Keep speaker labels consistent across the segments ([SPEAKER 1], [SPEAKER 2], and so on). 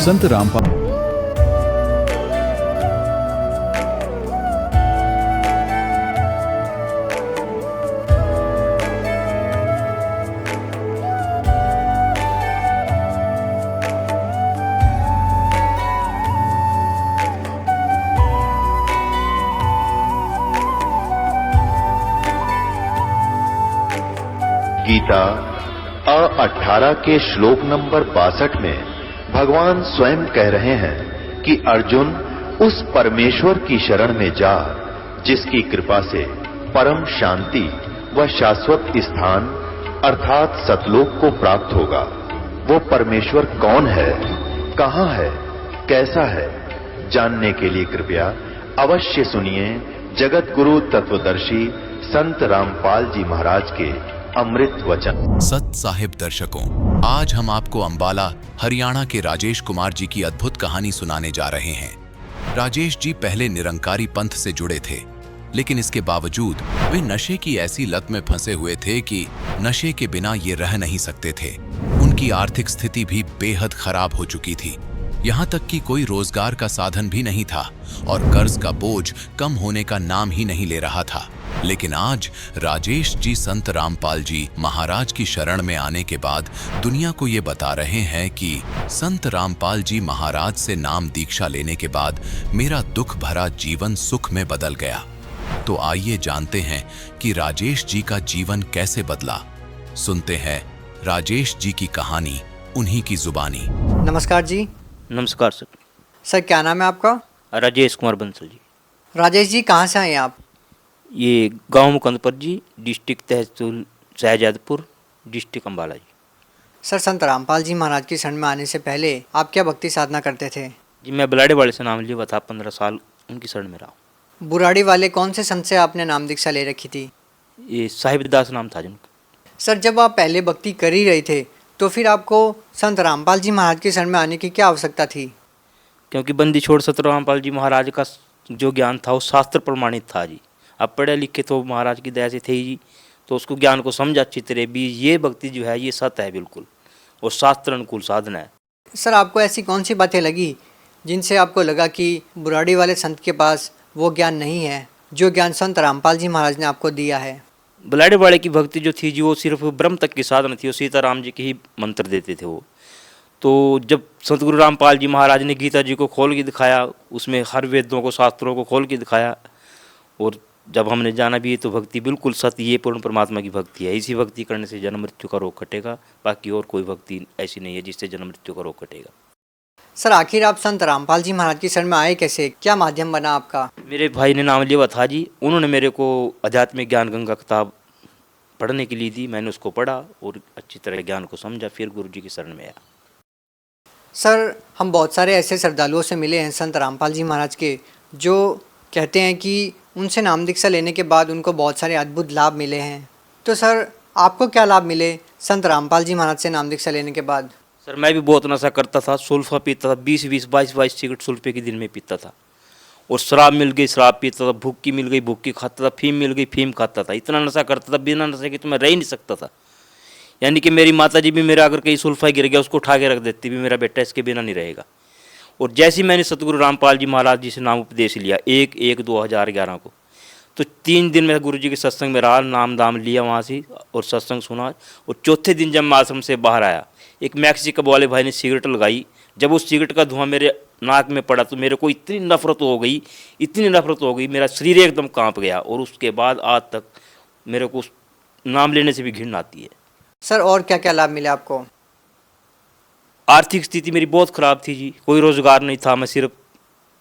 [SPEAKER 1] संत रामपाल
[SPEAKER 2] गीता 18 के श्लोक नंबर 62 में भगवान स्वयं कह रहे हैं कि अर्जुन उस परमेश्वर की शरण में जा जिसकी कृपा से परम शांति व शाश्वत स्थान अर्थात सतलोक को प्राप्त होगा। वो परमेश्वर कौन है, कहां है, कैसा है, जानने के लिए कृपया अवश्य सुनिए जगत गुरु तत्वदर्शी संत रामपाल जी महाराज के अमृत वचन।
[SPEAKER 3] सत साहिब दर्शकों, आज हम आपको अंबाला हरियाणा के राजेश कुमार जी की अद्भुत कहानी सुनाने जा रहे हैं। राजेश जी पहले निरंकारी पंथ से जुड़े थे, लेकिन इसके बावजूद वे नशे की ऐसी लत में फंसे हुए थे कि नशे के बिना ये रह नहीं सकते थे। उनकी आर्थिक स्थिति भी बेहद खराब हो चुकी थी, यहाँ तक कि कोई रोजगार का साधन भी नहीं था और कर्ज का बोझ कम होने का नाम ही नहीं ले रहा था। लेकिन आज राजेश जी संत रामपाल जी महाराज की शरण में आने के बाद दुनिया को ये बता रहे हैं कि संत रामपाल जी महाराज से नाम दीक्षा लेने के बाद मेरा दुख भरा जीवन सुख में बदल गया। तो आइए जानते हैं कि राजेश जी का जीवन कैसे बदला। सुनते हैं राजेश जी की कहानी उन्हीं की जुबानी।
[SPEAKER 4] नमस्कार जी।
[SPEAKER 5] नमस्कार सर।
[SPEAKER 4] सर क्या नाम है आपका?
[SPEAKER 5] राजेश कुमार बंसल जी।
[SPEAKER 4] राजेश जी कहाँ से हैं आप?
[SPEAKER 5] ये गांव मुकंदपुर जी, डिस्ट्रिक्ट तहसील शहजादपुर, डिस्ट्रिक्ट अम्बाला जी।
[SPEAKER 4] सर संत रामपाल जी महाराज की शरण में आने से पहले आप क्या भक्ति साधना करते थे?
[SPEAKER 5] जी मैं बलाड़े वाले से नाम लिया था, 15 साल उनकी शरण में रहा।
[SPEAKER 4] बुराड़ी वाले कौन से संत से आपने नाम दीक्षा ले रखी थी?
[SPEAKER 5] ये साहिब दास नाम था जिनका।
[SPEAKER 4] सर जब आप पहले भक्ति कर ही रहे थे तो फिर आपको संत रामपाल जी महाराज की शरण में आने की क्या आवश्यकता थी?
[SPEAKER 5] क्योंकि बंदी छोड़ संत रामपाल जी महाराज का जो ज्ञान था वो शास्त्र प्रमाणित था जी। अब पढ़े लिखे तो महाराज की दया से थे ही जी, तो उसको ज्ञान को समझा अच्छी तरह भी ये भक्ति जो है ये सत्य है बिल्कुल, और शास्त्र अनुकूल साधना है।
[SPEAKER 4] सर आपको ऐसी कौन सी बातें लगी जिनसे आपको लगा कि बुराड़ी वाले संत के पास वो ज्ञान नहीं है जो ज्ञान संत रामपाल जी महाराज ने आपको दिया है?
[SPEAKER 5] बलाड़े वाले की भक्ति जो थी जी वो सिर्फ ब्रह्म तक की साधना थी, वो सीताराम जी के ही मंत्र देते थे वो। तो जब सतगुरु रामपाल जी महाराज ने गीता जी को खोल के दिखाया, उसमें हर वेदों को शास्त्रों को खोल के दिखाया, और जब हमने जाना भी तो भक्ति बिल्कुल सत्य ये पूर्ण परमात्मा की भक्ति है। इसी भक्ति करने से जन्म मृत्यु का रोग कटेगा, बाकी और कोई भक्ति ऐसी नहीं है जिससे जन्म मृत्यु का रोग कटेगा।
[SPEAKER 4] सर आखिर आप संत रामपाल जी महाराज की शरण में आए कैसे? क्या माध्यम बना आपका?
[SPEAKER 5] मेरे भाई ने नाम लिया था जी, उन्होंने मेरे को आध्यात्मिक ज्ञान गंगा किताब पढ़ने के लिए दी। मैंने उसको पढ़ा और अच्छी तरह ज्ञान को समझा, फिर गुरु जी की शरण में आया।
[SPEAKER 4] सर हम बहुत सारे ऐसे श्रद्धालुओं से मिले हैं संत रामपाल जी महाराज के जो कहते हैं कि उनसे नाम दीक्षा लेने के बाद उनको बहुत सारे अद्भुत लाभ मिले हैं। तो सर आपको क्या लाभ मिले संत रामपाल जी महाराज से नाम दीक्षा लेने के बाद?
[SPEAKER 5] सर मैं भी बहुत नशा करता था, सुल्फा पीता था, 20-20, 22-22 सिगरेट सुल्फे के दिन में पीता था, और शराब मिल गई शराब पीता था, भुक्की मिल गई भुक्की खाता था, फीम मिल गई फीम खाता था। इतना नशा करता था, बिना नशे के तो मैं रह ही नहीं सकता था। यानी कि मेरी माता जी भी मेरा अगर कहीं सुल्फा गिर गया उसको उठा के रख देती भी, मेरा बेटा इसके बिना नहीं रहेगा। और जैसे ही मैंने सतगुरु रामपाल जी महाराज जी से नाम उपदेश लिया 1/1/2011 को, तो 3 दिन मैं गुरु जी के सत्संग में रहा, नाम दाम लिया वहाँ से और सत्संग सुना। और चौथे दिन जब मैं आश्रम से बाहर आया, एक मैक्सिकन वाले भाई ने सिगरेट लगाई। जब उस सिगरेट का धुआं मेरे नाक में पड़ा तो मेरे को इतनी नफरत हो गई, मेरा शरीर एकदम कांप गया। और उसके बाद आज तक मेरे को उस नाम लेने से भी घिन आती है।
[SPEAKER 4] सर और क्या क्या लाभ मिले आपको?
[SPEAKER 5] आर्थिक स्थिति मेरी बहुत ख़राब थी जी, कोई रोज़गार नहीं था, मैं सिर्फ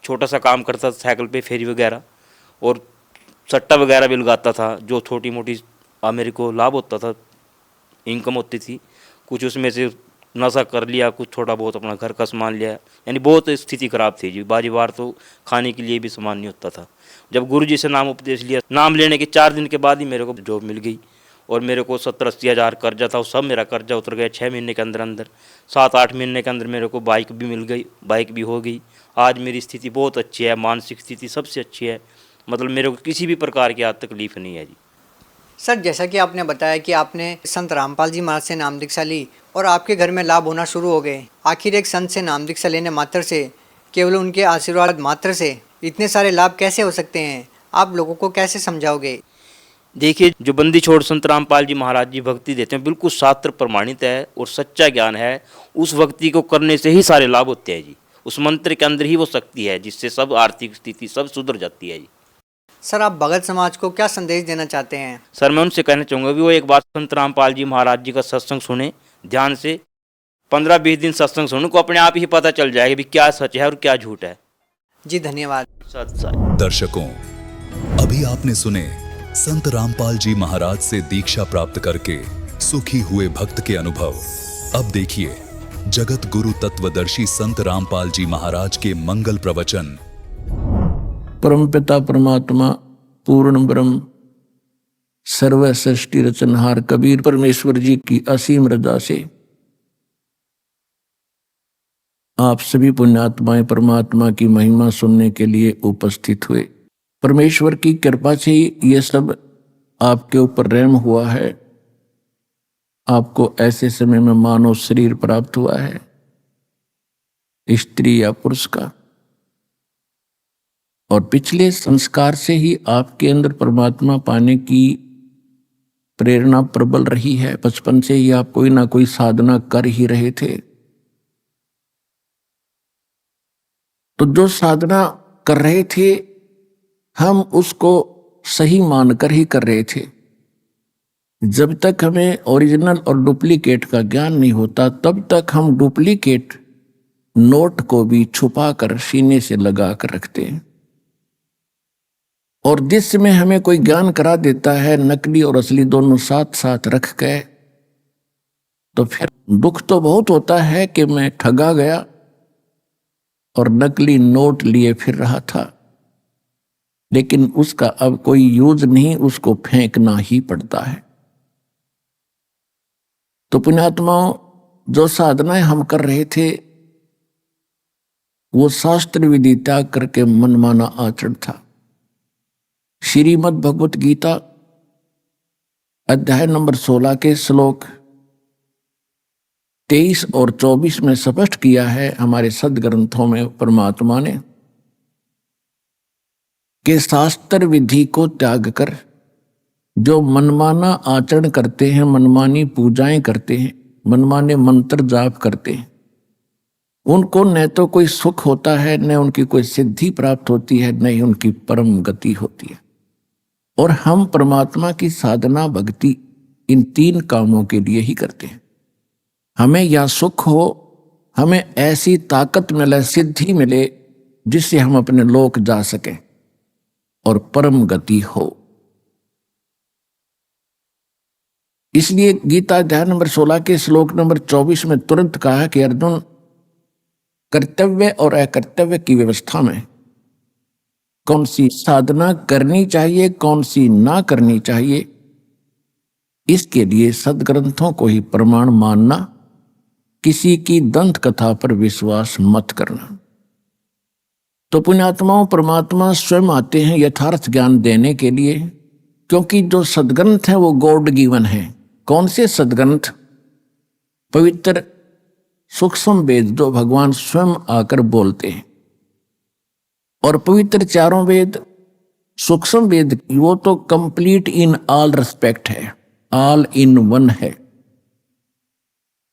[SPEAKER 5] छोटा सा काम करता था, साइकिल पे फेरी वगैरह और सट्टा वगैरह भी लगाता था। जो छोटी मोटी मेरे को लाभ होता था, इनकम होती थी, कुछ उसमें से नशा कर लिया, कुछ थोड़ा बहुत अपना घर का सामान लिया। यानी बहुत स्थिति ख़राब थी जी, बारी बार तो खाने के लिए भी सामान नहीं होता था। जब गुरु जी से नाम उपदेश लिया, नाम लेने के 4 दिन के बाद ही मेरे को जॉब मिल गई, और मेरे को 70-80 हज़ार कर्जा था, वो सब मेरा कर्जा उतर गया 6 महीने के अंदर अंदर। 7-8 महीने के अंदर मेरे को बाइक भी मिल गई, बाइक भी हो गई। आज मेरी स्थिति बहुत अच्छी है, मानसिक स्थिति सबसे अच्छी है, मतलब मेरे को किसी भी प्रकार की आज तकलीफ नहीं है जी।
[SPEAKER 4] सर जैसा कि आपने बताया कि आपने संत रामपाल जी महाराज से नाम दीक्षा ली और आपके घर में लाभ होना शुरू हो गए। आखिर एक संत से नाम दीक्षा लेने मात्र से, केवल उनके आशीर्वाद मात्र से इतने सारे लाभ कैसे हो सकते हैं? आप लोगों को कैसे समझाओगे?
[SPEAKER 5] देखिए, जो बंदी छोड़ संत रामपाल जी महाराज जी भक्ति देते हैं, बिल्कुल शास्त्र प्रमाणित है और सच्चा ज्ञान है। उस भक्ति को करने से ही सारे लाभ होते हैं जी। उस मंत्र के अंदर ही वो शक्ति है जिससे सब आर्थिक स्थिति सब सुधर जाती है जी।
[SPEAKER 4] सर, आप भगत समाज को क्या संदेश देना चाहते हैं?
[SPEAKER 5] सर, मैं उनसे कहना चाहूँगा कि वो एक बार संत रामपाल जी महाराज जी का सत्संग सुने ध्यान से। 15-20 दिन सत्संग सुने को अपने आप ही पता चल जाएगा कि क्या सच है और क्या झूठ है
[SPEAKER 4] जी, धन्यवाद।
[SPEAKER 5] सच।
[SPEAKER 1] दर्शकों, अभी आपने सुने संत रामपाल जी महाराज से दीक्षा प्राप्त करके सुखी हुए भक्त के अनुभव। अब देखिए जगत गुरु तत्वदर्शी संत रामपाल जी महाराज के मंगल प्रवचन।
[SPEAKER 6] परमपिता परमात्मा पूर्ण ब्रह्म सर्व सृष्टि रचनहार कबीर परमेश्वर जी की असीम रजा से आप सभी पुण्यात्माएं परमात्मा की महिमा सुनने के लिए उपस्थित हुए। परमेश्वर की कृपा से ये सब आपके ऊपर रहम हुआ है। आपको ऐसे समय में मानव शरीर प्राप्त हुआ है, स्त्री या पुरुष का, और पिछले संस्कार से ही आपके अंदर परमात्मा पाने की प्रेरणा प्रबल रही है। बचपन से ही आप कोई ना कोई साधना कर ही रहे थे। तो जो साधना कर रहे थे हम उसको सही मानकर ही कर रहे थे। जब तक हमें ओरिजिनल और डुप्लीकेट का ज्ञान नहीं होता तब तक हम डुप्लीकेट नोट को भी छुपा कर सीने से लगा कर रखते हैं। और जिस में हमें कोई ज्ञान करा देता है नकली और असली दोनों साथ साथ रख के, तो फिर दुख तो बहुत होता है कि मैं ठगा गया और नकली नोट लिए फिर रहा था, लेकिन उसका अब कोई यूज नहीं, उसको फेंकना ही पड़ता है। तो पुण्यात्माओं, जो साधनाएं हम कर रहे थे वो शास्त्र विधि त्याग करके मनमाना आचरण था। श्रीमद् भगवत गीता अध्याय नंबर 16 के श्लोक 23 और 24 में स्पष्ट किया है हमारे सदग्रंथों में परमात्मा ने कि शास्त्र विधि को त्याग कर जो मनमाना आचरण करते हैं, मनमानी पूजाएं करते हैं, मनमाने मंत्र जाप करते हैं, उनको न तो कोई सुख होता है, न उनकी कोई सिद्धि प्राप्त होती है, न ही उनकी परम गति होती है। और हम परमात्मा की साधना भक्ति इन 3 कामों के लिए ही करते हैं। हमें या सुख हो, हमें ऐसी ताकत मिले, सिद्धि मिले जिससे हम अपने लोक जा सकें और परम गति हो। इसलिए गीता अध्याय नंबर 16 के श्लोक नंबर 24 में तुरंत कहा कि अर्जुन, कर्तव्य और अकर्तव्य की व्यवस्था में कौन सी साधना करनी चाहिए, कौन सी ना करनी चाहिए, इसके लिए सदग्रंथों को ही प्रमाण मानना, किसी की दंत कथा पर विश्वास मत करना। तो पुण्यात्माओं, परमात्मा स्वयं आते हैं यथार्थ ज्ञान देने के लिए, क्योंकि जो सदग्रंथ है वो गॉड गिवन है। कौन से सदग्रंथ? पवित्र सूक्ष्म वेद जो भगवान स्वयं आकर बोलते हैं, और पवित्र 4 वेद, सूक्ष्म वेद वो तो कंप्लीट इन ऑल रिस्पेक्ट है, ऑल इन वन है,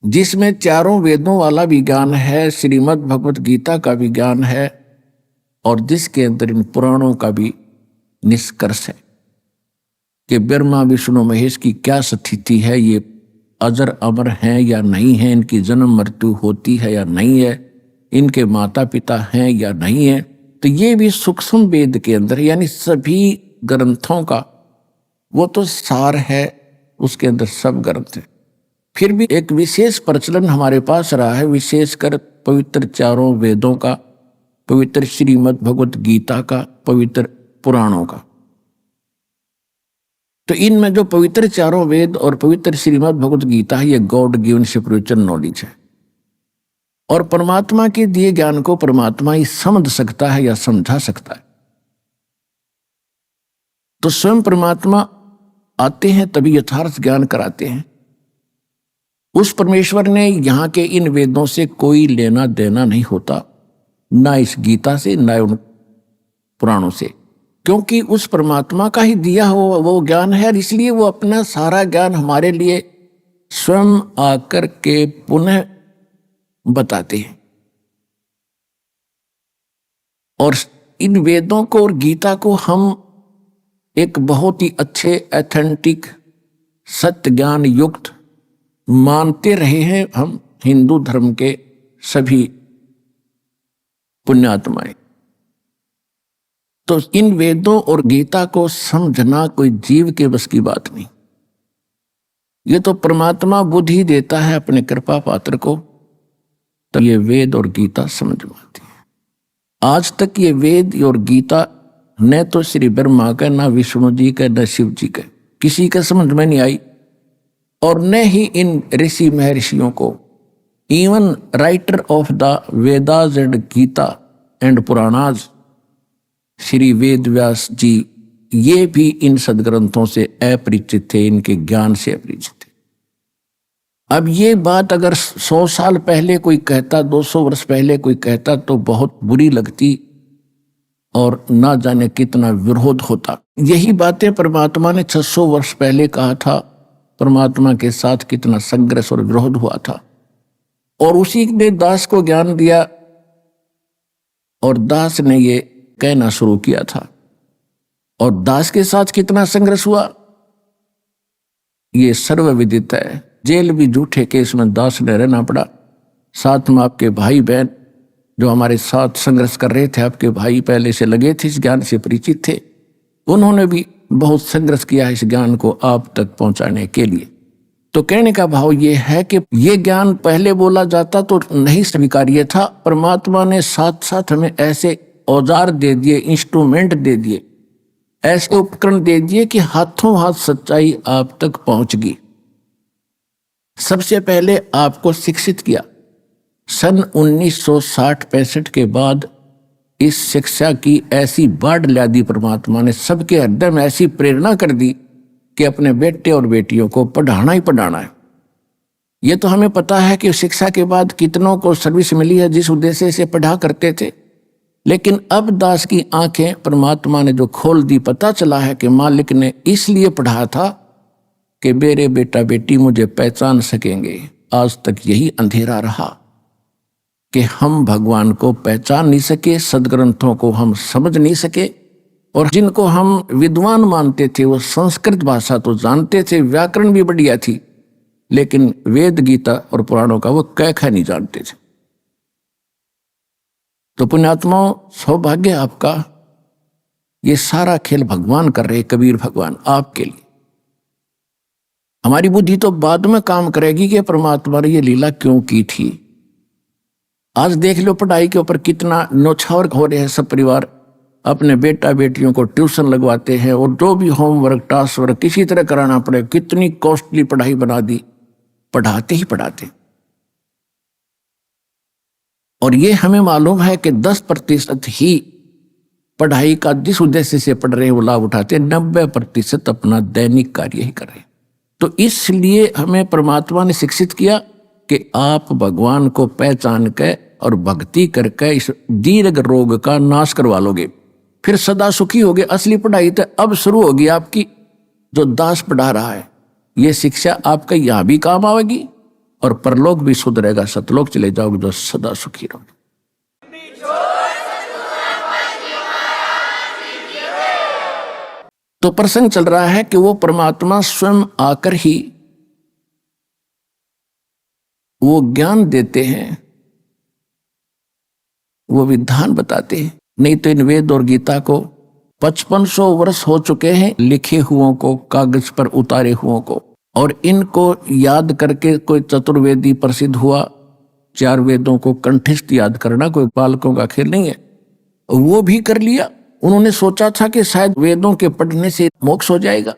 [SPEAKER 6] जिसमें 4 वेदों वाला भी ज्ञान है, श्रीमद् भगवत गीता का भी ज्ञान है, और जिसके अंदर इन पुराणों का भी निष्कर्ष है कि ब्रह्मा विष्णु महेश की क्या स्थिति है, ये अजर अमर हैं या नहीं है, इनकी जन्म मृत्यु होती है या नहीं है, इनके माता पिता हैं या नहीं है। तो ये भी सूक्ष्म वेद के अंदर, यानी सभी ग्रंथों का वो तो सार है, उसके अंदर सब ग्रंथ है। फिर भी एक विशेष प्रचलन हमारे पास रहा है, विशेषकर पवित्र 4 वेदों का, पवित्र श्रीमद् भगवत गीता का, पवित्र पुराणों का। तो इनमें जो पवित्र 4 वेद और पवित्र श्रीमद् भगवत गीता है, ये गॉड गिवन स्पिरिचुअल नॉलेज है, और परमात्मा के दिए ज्ञान को परमात्मा ही समझ सकता है या समझा सकता है। तो स्वयं परमात्मा आते हैं तभी यथार्थ ज्ञान कराते हैं। उस परमेश्वर ने यहाँ के इन वेदों से कोई लेना देना नहीं होता, ना इस गीता से, ना उन पुराणों से, क्योंकि उस परमात्मा का ही दिया हो वो ज्ञान है, और इसलिए वो अपना सारा ज्ञान हमारे लिए स्वयं आकर के पुनः बताते हैं। और इन वेदों को और गीता को हम एक बहुत ही अच्छे एथेंटिक सत्य ज्ञान युक्त मानते रहे हैं हम हिंदू धर्म के सभी पुण्यात्माएं। तो इन वेदों और गीता को समझना कोई जीव के बस की बात नहीं, ये तो परमात्मा बुद्धि देता है अपने कृपा पात्र को, तो ये वेद और गीता समझ में आती है। आज तक ये वेद और गीता न तो श्री ब्रह्मा का, न विष्णु जी का, न शिव जी का, किसी का समझ में नहीं आई, और न ही इन ऋषि महर्षियों को। Even writer of the Vedas and Gita and Puranas Shri Ved Vyas ji, ये भी इन सदग्रंथों से अपरिचित थे, इनके ज्ञान से अपरिचित थे। अब ये बात अगर 100 साल पहले कोई कहता, 200 वर्ष पहले कोई कहता, तो बहुत बुरी लगती और ना जाने कितना विरोध होता। यही बातें परमात्मा ने 600 वर्ष पहले कहा था, परमात्मा के साथ कितना संघर्ष और विरोध हुआ था, और उसी ने दास को ज्ञान दिया, और दास ने ये कहना शुरू किया था, और दास के साथ कितना संघर्ष हुआ ये सर्वविदित है। जेल भी झूठे केस में दास ने रहना पड़ा, साथ में आपके भाई बहन जो हमारे साथ संघर्ष कर रहे थे, आपके भाई पहले से लगे थे, इस ज्ञान से परिचित थे, उन्होंने भी बहुत संघर्ष किया इस ज्ञान को आप तक पहुंचाने के लिए। तो कहने का भाव ये है कि ये ज्ञान पहले बोला जाता तो नहीं स्वीकार्य था, परमात्मा ने साथ साथ हमें ऐसे औजार दे दिए, इंस्ट्रूमेंट दे दिए, ऐसे उपकरण दे दिए कि हाथों हाथ सच्चाई आप तक पहुंच गई। सबसे पहले आपको शिक्षित किया। सन 1960-65 के बाद इस शिक्षा की ऐसी बाढ़ ला दी परमात्मा ने, सबके हृदय में ऐसी प्रेरणा कर दी कि अपने बेटे और बेटियों को पढ़ाना ही पढ़ाना है। ये तो हमें पता है कि शिक्षा के बाद कितनों को सर्विस मिली है जिस उद्देश्य से पढ़ा करते थे, लेकिन अब दास की आंखें परमात्मा ने जो खोल दी, पता चला है कि मालिक ने इसलिए पढ़ा था कि मेरे बेटा बेटी मुझे पहचान सकेंगे। आज तक यही अंधेरा रहा कि हम भगवान को पहचान नहीं सके, सदग्रंथों को हम समझ नहीं सके, और जिनको हम विद्वान मानते थे वो संस्कृत भाषा तो जानते थे, व्याकरण भी बढ़िया थी, लेकिन वेद गीता और पुराणों का वो कैखा नहीं जानते थे। तो पुण्यात्माओं, सौभाग्य आपका, ये सारा खेल भगवान कर रहे, कबीर भगवान आपके लिए। हमारी बुद्धि तो बाद में काम करेगी कि परमात्मा ने ये लीला क्यों की थी। आज देख लो पढ़ाई के ऊपर कितना नौछावर हो रहे हैं, सब परिवार अपने बेटा बेटियों को ट्यूशन लगवाते हैं, और जो भी होमवर्क टास्क वर्क किसी तरह कराना पड़े, कितनी कॉस्टली पढ़ाई बना दी, पढ़ाते ही पढ़ाते। और ये हमें मालूम है कि 10% ही पढ़ाई का जिस उद्देश्य से पढ़ रहे हैं वो लाभ उठाते, 90% अपना दैनिक कार्य ही कर रहे हैं। तो इसलिए हमें परमात्मा ने शिक्षित किया कि आप भगवान को पहचान के और भक्ति करके इस दीर्घ रोग का नाश करवा लोगे, फिर सदा सुखी होगे। असली पढ़ाई तो अब शुरू होगी आपकी, जो दास पढ़ा रहा है। ये शिक्षा आपका यहाँ भी काम आएगी और परलोक भी सुधरेगा, सतलोक चले जाओगे जो सदा सुखी रहोगे। तो प्रसंग चल रहा है कि वो परमात्मा स्वयं आकर ही वो ज्ञान देते हैं, वो विधान बताते हैं। नहीं तो इन वेद और गीता को 5500 वर्ष हो चुके हैं लिखे हुओं को, कागज पर उतारे हुओं को, और इनको याद करके कोई चतुर्वेदी प्रसिद्ध हुआ। 4 वेदों को कंठस्थ याद करना कोई बालकों का खेल नहीं है, वो भी कर लिया। उन्होंने सोचा था कि शायद वेदों के पढ़ने से मोक्ष हो जाएगा,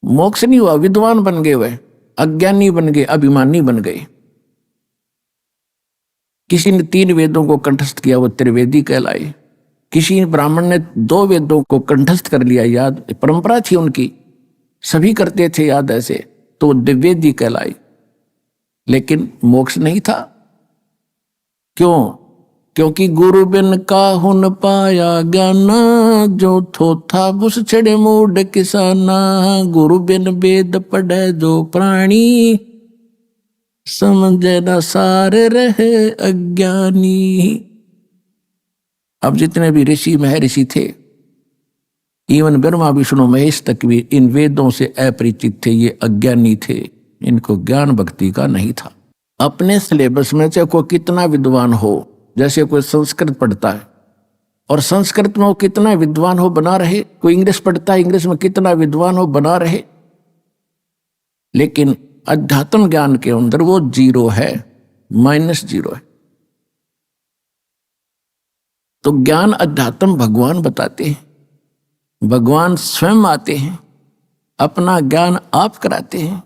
[SPEAKER 6] मोक्ष नहीं हुआ। विद्वान बन गए, वह अज्ञानी बन गए, अभिमानी बन गए। किसी ने 3 वेदों को कंठस्थ किया, वो त्रिवेदी कहलाए। किसी ब्राह्मण ने 2 वेदों को कंठस्थ कर लिया, याद परंपरा थी उनकी, सभी करते थे याद ऐसे, तो वो द्विवेदी कहलाए। लेकिन मोक्ष नहीं था। क्यों? क्योंकि गुरु बिन काहू न पाया ज्ञाना, जो थोथा बुस छड़े मूड किसाना। गुरु बिन वेद पढ़े जो प्राणी, समझे न सार रहे अज्ञानी। अब जितने भी ऋषि महर्षि थे, इवन ब्रह्मा विष्णु महेश तक भी इन वेदों से अपरिचित थे, ये अज्ञानी थे, इनको ज्ञान भक्ति का नहीं था। अपने सिलेबस में चाहे कोई कितना विद्वान हो, जैसे कोई संस्कृत पढ़ता है और संस्कृत में वो कितना विद्वान हो बना रहे, कोई इंग्लिश पढ़ता है, इंग्लिश में कितना विद्वान हो बना रहे, लेकिन अध्यात्म ज्ञान के अंदर वो जीरो है, -0 है। तो ज्ञान अध्यात्म भगवान बताते हैं, भगवान स्वयं आते हैं, अपना ज्ञान आप कराते हैं।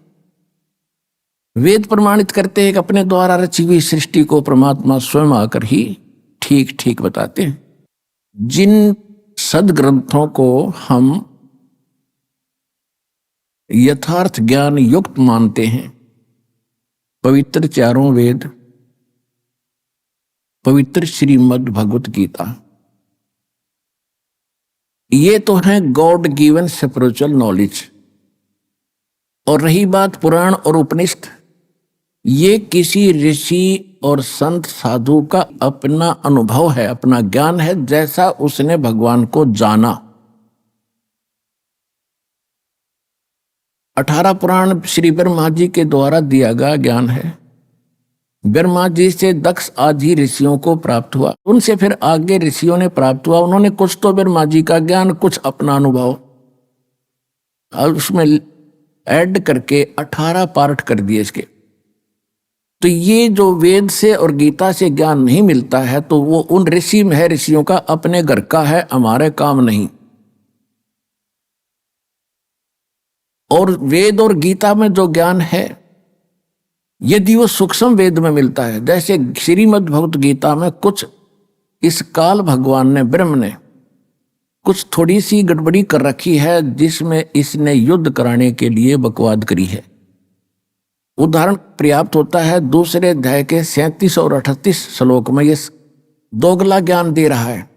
[SPEAKER 6] वेद प्रमाणित करते हैं कि अपने द्वारा रची हुई सृष्टि को परमात्मा स्वयं आकर ही ठीक ठीक बताते हैं। जिन सदग्रंथों को हम यथार्थ ज्ञान युक्त मानते हैं, पवित्र चारों वेद, पवित्र श्रीमद् भगवत गीता, ये तो है गॉड गिवन स्पिरिचुअल नॉलेज। और रही बात पुराण और उपनिषद, ये किसी ऋषि और संत साधु का अपना अनुभव है, अपना ज्ञान है, जैसा उसने भगवान को जाना। 18 पुराण श्री ब्रह्मा जी के द्वारा दिया गया ज्ञान है। ब्रह्मा जी से दक्ष आदि ऋषियों को प्राप्त हुआ, उनसे फिर आगे ऋषियों ने प्राप्त हुआ। उन्होंने कुछ तो ब्रह्मा जी का ज्ञान, कुछ अपना अनुभव, और उसमें ऐड करके 18 पार्ट कर दिए इसके। तो ये जो वेद से और गीता से ज्ञान नहीं मिलता है, तो वो उन ऋषि महर्षियों का अपने घर का है, हमारे काम नहीं। और वेद और गीता में जो ज्ञान है, यदि वो सूक्ष्म वेद में मिलता है, जैसे श्रीमद् भगवत गीता में कुछ इस काल भगवान ने, ब्रह्म ने कुछ थोड़ी सी गड़बड़ी कर रखी है, जिसमें इसने युद्ध कराने के लिए बकवाद करी है। उदाहरण पर्याप्त होता है, दूसरे अध्याय के 37 और 38 श्लोक में ये दोगला ज्ञान दे रहा है।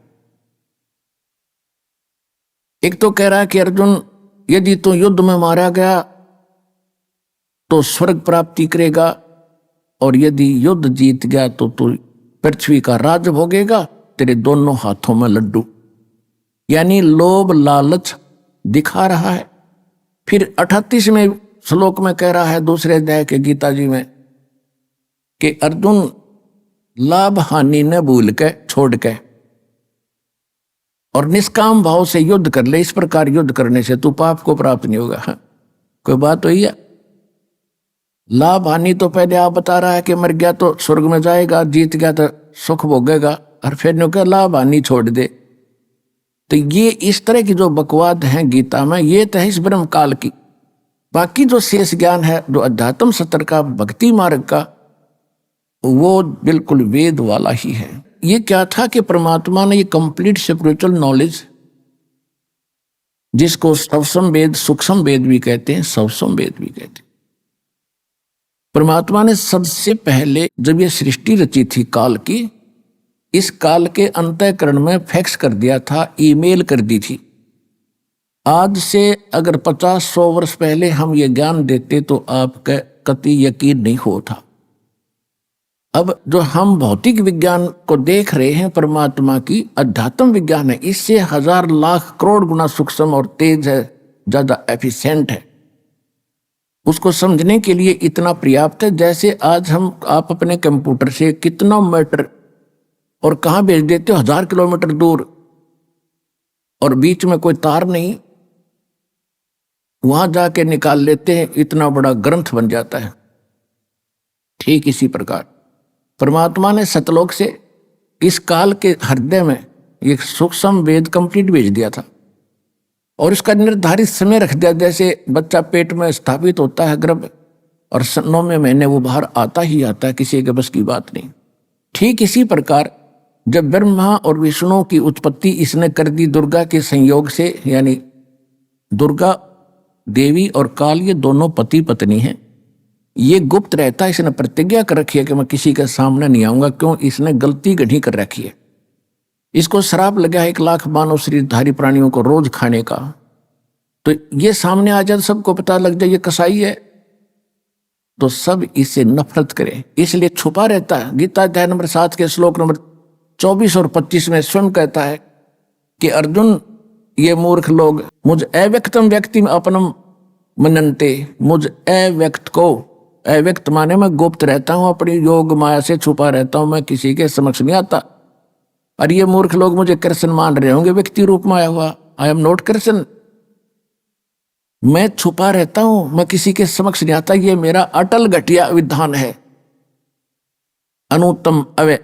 [SPEAKER 6] एक तो कह रहा है कि अर्जुन, यदि तू युद्ध में मारा गया तो स्वर्ग प्राप्ति करेगा, और यदि युद्ध जीत गया तो तू पृथ्वी का राज भोगेगा, तेरे दोनों हाथों में लड्डू। यानी लोभ लालच दिखा रहा है। फिर 38वें श्लोक में कह रहा है दूसरे अध्याय के गीता जी में कि अर्जुन, लाभ हानि न भूल के छोड़ के और निष्काम भाव से युद्ध कर ले। इस प्रकार युद्ध करने से तू पाप को प्राप्त नहीं होगा। कोई बात हुई है? लाभ हानि तो पहले आप बता रहा है कि मर गया तो स्वर्ग में जाएगा, जीत गया तो सुख भोगेगा, और फिर नो क्या लाभ हानि छोड़ दे। तो ये इस तरह की जो बकवाद हैं गीता में, ये तो है इस ब्रह्म काल की। बाकी जो शेष ज्ञान है, जो अध्यात्म सत्र का, भक्ति मार्ग का, वो बिल्कुल वेद वाला ही है। ये क्या था कि परमात्मा ने ये कंप्लीट स्पिरिचुअल नॉलेज, जिसको सवसम वेद, सूक्ष्म वेद भी कहते हैं, सवसम वेद भी कहते हैं, परमात्मा ने सबसे पहले जब ये सृष्टि रची थी काल की, इस काल के अंतःकरण में फिक्स कर दिया था, ईमेल कर दी थी। आज से अगर 50-100 वर्ष पहले हम ये ज्ञान देते तो आपका कतई यकीन नहीं होता। अब जो हम भौतिक विज्ञान को देख रहे हैं, परमात्मा की अध्यात्म विज्ञान है, इससे 1000 लाख करोड़ गुना सूक्ष्म और तेज है, ज्यादा एफिशिएंट है। उसको समझने के लिए इतना पर्याप्त है। जैसे आज आप अपने कंप्यूटर से कितना मैटर और कहाँ भेज देते हो, 1000 किलोमीटर दूर, और बीच में कोई तार नहीं, वहां जाके निकाल लेते हैं, इतना बड़ा ग्रंथ बन जाता है। ठीक इसी प्रकार परमात्मा ने सतलोक से इस काल के हृदय में एक सूक्ष्म वेद कंप्लीट भेज दिया था, और इसका निर्धारित समय रख दिया। जैसे बच्चा पेट में स्थापित होता है गर्भ, और 9वें महीने वो बाहर आता ही आता है, किसी के बस की बात नहीं। ठीक इसी प्रकार जब ब्रह्मा और विष्णु की उत्पत्ति इसने कर दी दुर्गा के संयोग से, यानी दुर्गा देवी और काल ये दोनों पति पत्नी हैं, ये गुप्त रहता है। इसने प्रतिज्ञा कर रखी है कि मैं किसी के सामने नहीं आऊंगा, क्यों? इसने गलती गढ़ी कर रखी है। इसको श्राप लगा 1 लाख मानव शरीरधारी प्राणियों को रोज खाने का। तो ये सामने आ जाए, सबको पता लग जाए ये कसाई है, तो सब इससे नफरत करें, इसलिए छुपा रहता है। गीता अध्याय नंबर 7 के श्लोक नंबर 24 और 25 में स्वयं कहता है कि अर्जुन, ये मूर्ख लोग मुझ अव्यक्तम व्यक्ति में अपनम मननते, मुझ अव्यक्त को, अव्यक्त माने मैं गुप्त रहता हूं, अपनी योग माया से छुपा रहता हूं, मैं किसी के समक्ष नहीं आता। और ये मूर्ख लोग मुझे कृष्ण मान रहे होंगे, व्यक्ति रूप में आया हुआ। आई एम नॉट कृष्ण, मैं छुपा रहता हूं, मैं किसी के समक्ष नहीं आता। ये मेरा अटल घटिया विधान है, अनुत्तम अव्यय।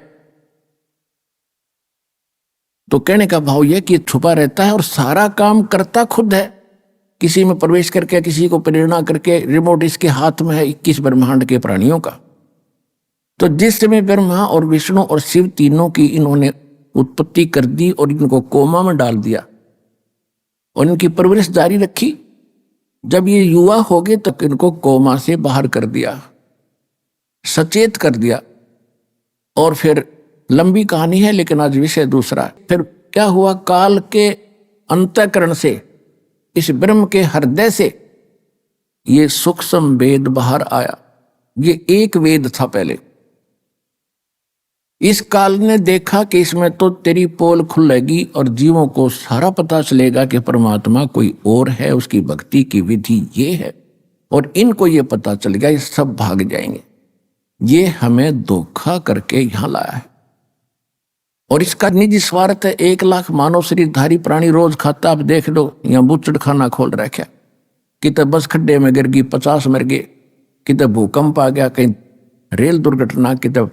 [SPEAKER 6] तो कहने का भाव यह कि छुपा रहता है और सारा काम करता खुद है, किसी में प्रवेश करके, किसी को प्रेरणा करके। रिमोट इसके हाथ में है 21 ब्रह्मांड के प्राणियों का। तो जिस समय ब्रह्मा और विष्णु और शिव तीनों की इन्होंने उत्पत्ति कर दी और इनको कोमा में डाल दिया और इनकी परवरिश जारी रखी, जब ये युवा हो गए तो इनको कोमा से बाहर कर दिया, सचेत कर दिया। और फिर लंबी कहानी है, लेकिन आज विषय दूसरा है। फिर क्या हुआ? काल के अंतःकरण से, इस ब्रह्म के हृदय से ये सूक्ष्म वेद बाहर आया। ये एक वेद था पहले। इस काल ने देखा कि इसमें तो तेरी पोल खुलेगी और जीवों को सारा पता चलेगा कि परमात्मा कोई और है, उसकी भक्ति की विधि ये है, और इनको ये पता चल गया, ये सब भाग जाएंगे। ये हमें धोखा करके यहां लाया है और इसका निजी स्वार्थ है। 1 लाख मानव शरीरधारी प्राणी रोज खाता। आप देख लो, यहाँ बुच्चड़ खाना खोल रखा, कितने बस खड्डे में गिर गई 50 मर गए, कितने भूकंप आ गया, कहीं रेल दुर्घटना, कितने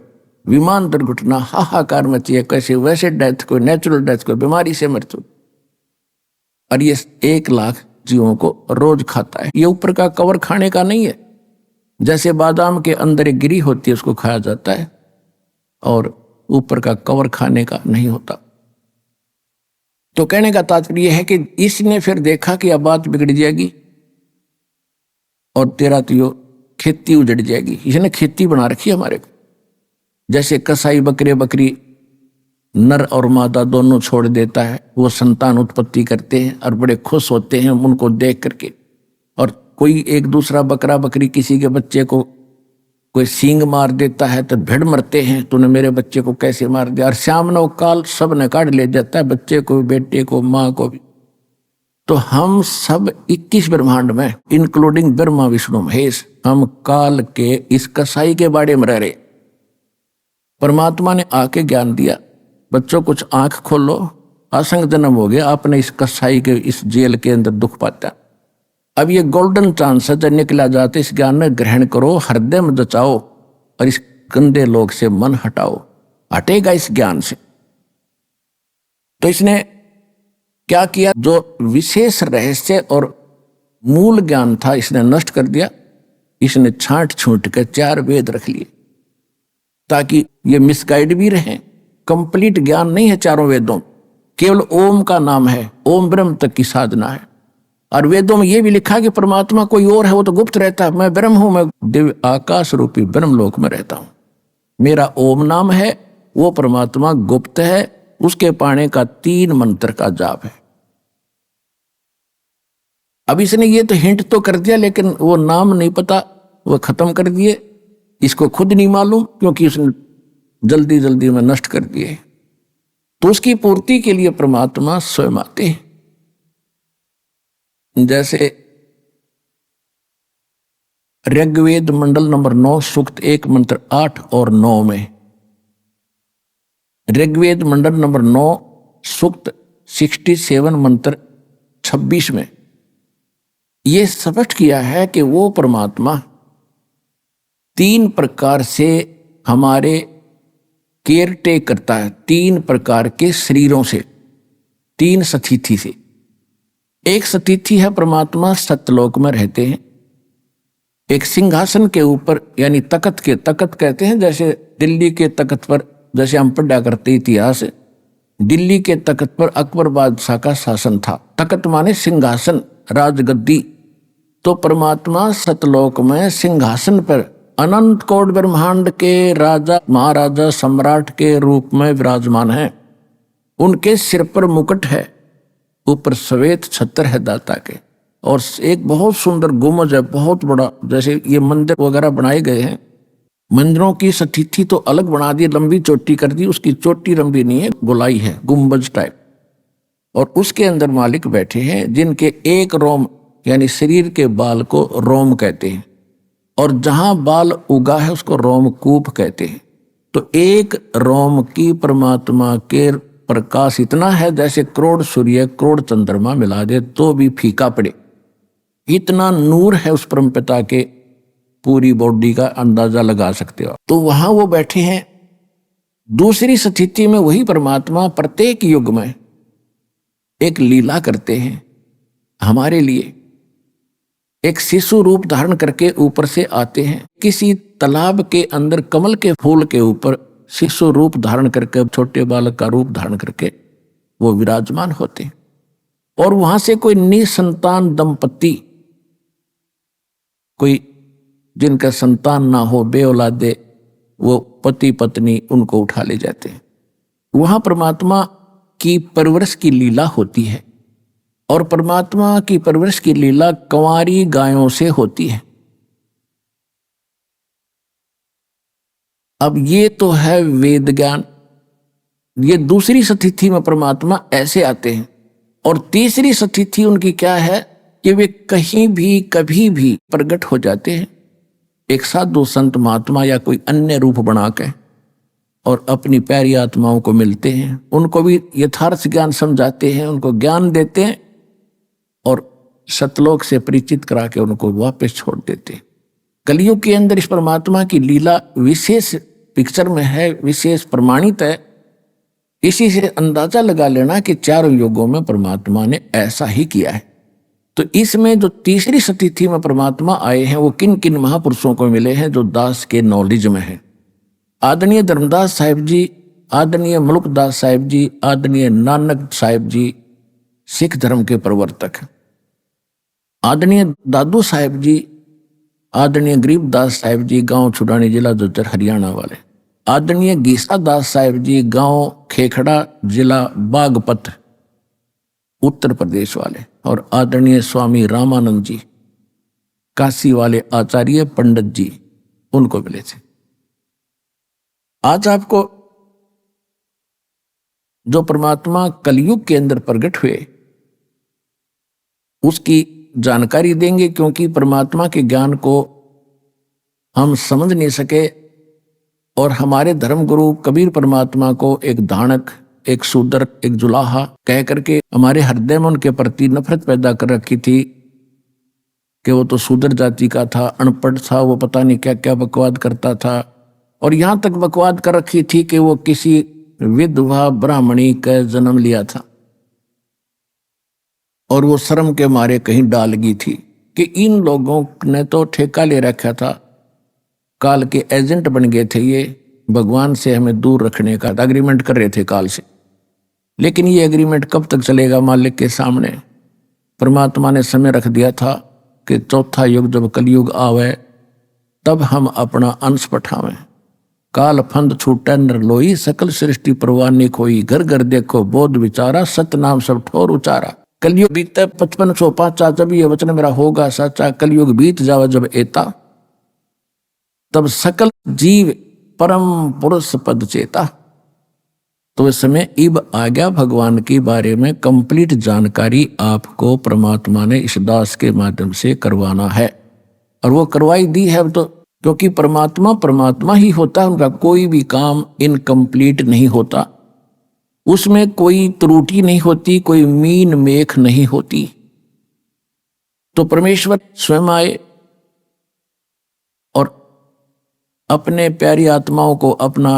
[SPEAKER 6] विमान दुर्घटना, हाहाकार मची है। कैसे वैसे डेथ, कोई नेचुरल डेथ, कोई बीमारी से मृत्यु। और ये 1 लाख जीवों को रोज खाता है। ये ऊपर का कवर खाने का नहीं है। जैसे बादाम के अंदर एक गिरी होती है, उसको खाया जाता है, और ऊपर का कवर खाने का नहीं होता। तो कहने का तात्पर्य यह है कि इसने फिर देखा कि अब बात बिगड़ जाएगी और तेरा तो यो खेती उजड़ जाएगी। इसने खेती बना रखी है हमारे को। जैसे कसाई बकरे बकरी नर और मादा दोनों छोड़ देता है, वो संतान उत्पत्ति करते हैं और बड़े खुश होते हैं उनको देख करके। और कोई एक दूसरा बकरा बकरी किसी के बच्चे को कोई सींग मार देता है तो भिड़ मरते हैं, तूने मेरे बच्चे को कैसे मार दिया। और श्याम नव काल सब ने काट ले जाता है, बच्चे को, बेटे को, माँ को भी। तो हम सब 21 ब्रह्मांड में, इंक्लूडिंग ब्रह्मा विष्णु महेश, हम काल के इस कसाई के बाड़े में रह रहे। परमात्मा ने आके ज्ञान दिया, बच्चों कुछ आंख खोलो, असंग जन्म हो गया, आपने इस कसाई के इस जेल के अंदर दुख पाता। अब ये गोल्डन चांस है, जब निकला जाते इस ज्ञान में ग्रहण करो, हृदय में जचाओ और इस गंदे लोग से मन हटाओ, हटेगा इस ज्ञान से। तो इसने क्या किया? जो विशेष रहस्य और मूल ज्ञान था इसने नष्ट कर दिया। इसने छांट छूट कर 4 वेद रख लिए ताकि ये मिसगाइड भी रहे। कंप्लीट ज्ञान नहीं है चारों वेदों, केवल ओम का नाम है, ओम ब्रह्म तक की साधना है। और वेदों में यह भी लिखा कि परमात्मा कोई और है, वो तो गुप्त रहता है। मैं ब्रह्म हूं, मैं दिव्य आकाश रूपी ब्रह्म लोक में रहता हूं। मेरा ओम नाम है, वो परमात्मा गुप्त है, उसके पाने का 3 मंत्र का जाप है। अब इसने ये तो हिंट तो कर दिया, लेकिन वो नाम नहीं पता, वो खत्म कर दिए। इसको खुद नहीं मालूम क्योंकि उसने जल्दी जल्दी में नष्ट कर दिए। तो उसकी पूर्ति के लिए परमात्मा स्वयं आते हैं। जैसे ऋग्वेद मंडल नंबर 9 सूक्त 1 मंत्र 8 और 9 में, ऋग्वेद मंडल नंबर 9 सूक्त 67 मंत्र 26 में यह स्पष्ट किया है कि वो परमात्मा 3 प्रकार से हमारे केयर टेक करता है, 3 प्रकार के शरीरों से, 3 सतिथि से। एक सतिथि है परमात्मा सत्यलोक में रहते हैं, एक सिंहासन के ऊपर यानी तख्त के, तख्त कहते हैं जैसे दिल्ली के तख्त पर, जैसे हम पढ़ा करते इतिहास, दिल्ली के तख्त पर अकबर बादशाह का शासन था। तख्त माने सिंहासन, राजगद्दी। तो परमात्मा सतलोक में सिंहासन पर अनंत कोट ब्रह्मांड के राजा महाराजा सम्राट के रूप में विराजमान है। उनके सिर पर मुकुट है, ऊपर श्वेत छत्र है दाता के, और एक बहुत सुंदर गुम्बद है, बहुत बड़ा। जैसे ये मंदिर वगैरह बनाए गए हैं, मंदिरों की स्थिति तो अलग बना दी, लंबी चोटी कर दी, उसकी चोटी लंबी नहीं है, गोलाई है, गुम्बज टाइप। और उसके अंदर मालिक बैठे हैं जिनके एक रोम यानी शरीर के बाल को रोम कहते हैं, और जहां बाल उगा है उसको रोमकूप कहते हैं। तो एक रोम की परमात्मा के प्रकाश इतना है जैसे करोड़ सूर्य करोड़ चंद्रमा मिला दे तो भी फीका पड़े, इतना नूर है उस परमपिता के, पूरी बॉडी का अंदाजा लगा सकते हो। तो वहां वो बैठे हैं। दूसरी स्थिति में वही परमात्मा प्रत्येक युग में एक लीला करते हैं हमारे लिए। एक शिशु रूप धारण करके ऊपर से आते हैं, किसी तालाब के अंदर कमल के फूल के ऊपर शिशु रूप धारण करके, छोटे बालक का रूप धारण करके वो विराजमान होते हैं। और वहां से कोई निसंतान दंपति, कोई जिनका संतान ना हो, बेऔलादे, वो पति पत्नी, उनको उठा ले जाते हैं। वहां परमात्मा की परवरिश की लीला होती है, और परमात्मा की परवरिश की लीला कंवारी गायों से होती है। अब ये तो है वेद ज्ञान। ये दूसरी स्थिति में परमात्मा ऐसे आते हैं। और तीसरी स्थिति उनकी क्या है कि वे कहीं भी कभी भी प्रकट हो जाते हैं, एक साधु संत महात्मा या कोई अन्य रूप बना के, और अपनी प्यारी आत्माओं को मिलते हैं, उनको भी यथार्थ ज्ञान समझाते हैं, उनको ज्ञान देते हैं और सतलोक से परिचित करा के उनको वापस छोड़ देते हैं। कलयुग के अंदर इस परमात्मा की लीला विशेष पिक्चर में है, विशेष प्रमाणित है। इसी से अंदाजा लगा लेना कि चारों युगों में परमात्मा ने ऐसा ही किया है। तो इसमें जो तीसरी स्थिति में परमात्मा आए हैं वो किन किन महापुरुषों को मिले हैं जो दास के नॉलेज में है। आदरणीय धर्मदास साहिब जी, आदरणीय मुल्कदास साहिब जी, आदरणीय नानक साहिब जी सिख धर्म के प्रवर्तक, आदरणीय दादू साहिब जी, आदरणीय गरीबदास साहिब जी गांव छुड़ानी जिला झज्जर हरियाणा वाले, आदरणीय गीसा दास साहिब जी गांव खेखड़ा जिला बागपत उत्तर प्रदेश वाले, और आदरणीय स्वामी रामानंद जी काशी वाले आचार्य पंडित जी, उनको मिले थे। आज आपको जो परमात्मा कलयुग के अंदर प्रकट हुए उसकी जानकारी देंगे, क्योंकि परमात्मा के ज्ञान को हम समझ नहीं सके। और हमारे धर्म गुरु कबीर परमात्मा को एक धानक, एक शूद्र, एक जुलाहा कह करके हमारे हृदय में उनके प्रति नफरत पैदा कर रखी थी कि वो तो शूद्र जाति का था, अनपढ़ था, वो पता नहीं क्या क्या बकवाद करता था। और यहां तक बकवाद कर रखी थी कि वो किसी विधवा ब्राह्मणी का जन्म लिया था, और वो शर्म के मारे कहीं डाल गई थी कि इन लोगों ने तो ठेका ले रखा था, काल के एजेंट बन गए थे, ये भगवान से हमें दूर रखने का एग्रीमेंट कर रहे थे काल से। लेकिन ये एग्रीमेंट कब तक चलेगा मालिक के सामने? परमात्मा ने समय रख दिया था कि चौथा युग जब कलयुग आवे तब हम अपना अंश पठावें। काल फंद छूटे नर लोई, सकल सृष्टि परवानी खोई, घर घर देखो बोध विचारा, सत नाम सब ठोर उचारा। कलयुग बीते 5505 जब ये वचन मेरा होगा सच्चा, कलयुग बीत जावा जब एता, तब सकल जीव परम पुरुष पद चेता। तो इस समय इब आ गया भगवान के बारे में कंप्लीट जानकारी आपको परमात्मा ने इस दास के माध्यम से करवाना है, और वो करवाई दी है। तो क्योंकि परमात्मा परमात्मा ही होता है, उनका कोई भी काम इनकम्प्लीट नहीं होता, उसमें कोई त्रुटि नहीं होती, कोई मीन मेख नहीं होती। तो परमेश्वर स्वयं आए और अपने प्यारी आत्माओं को अपना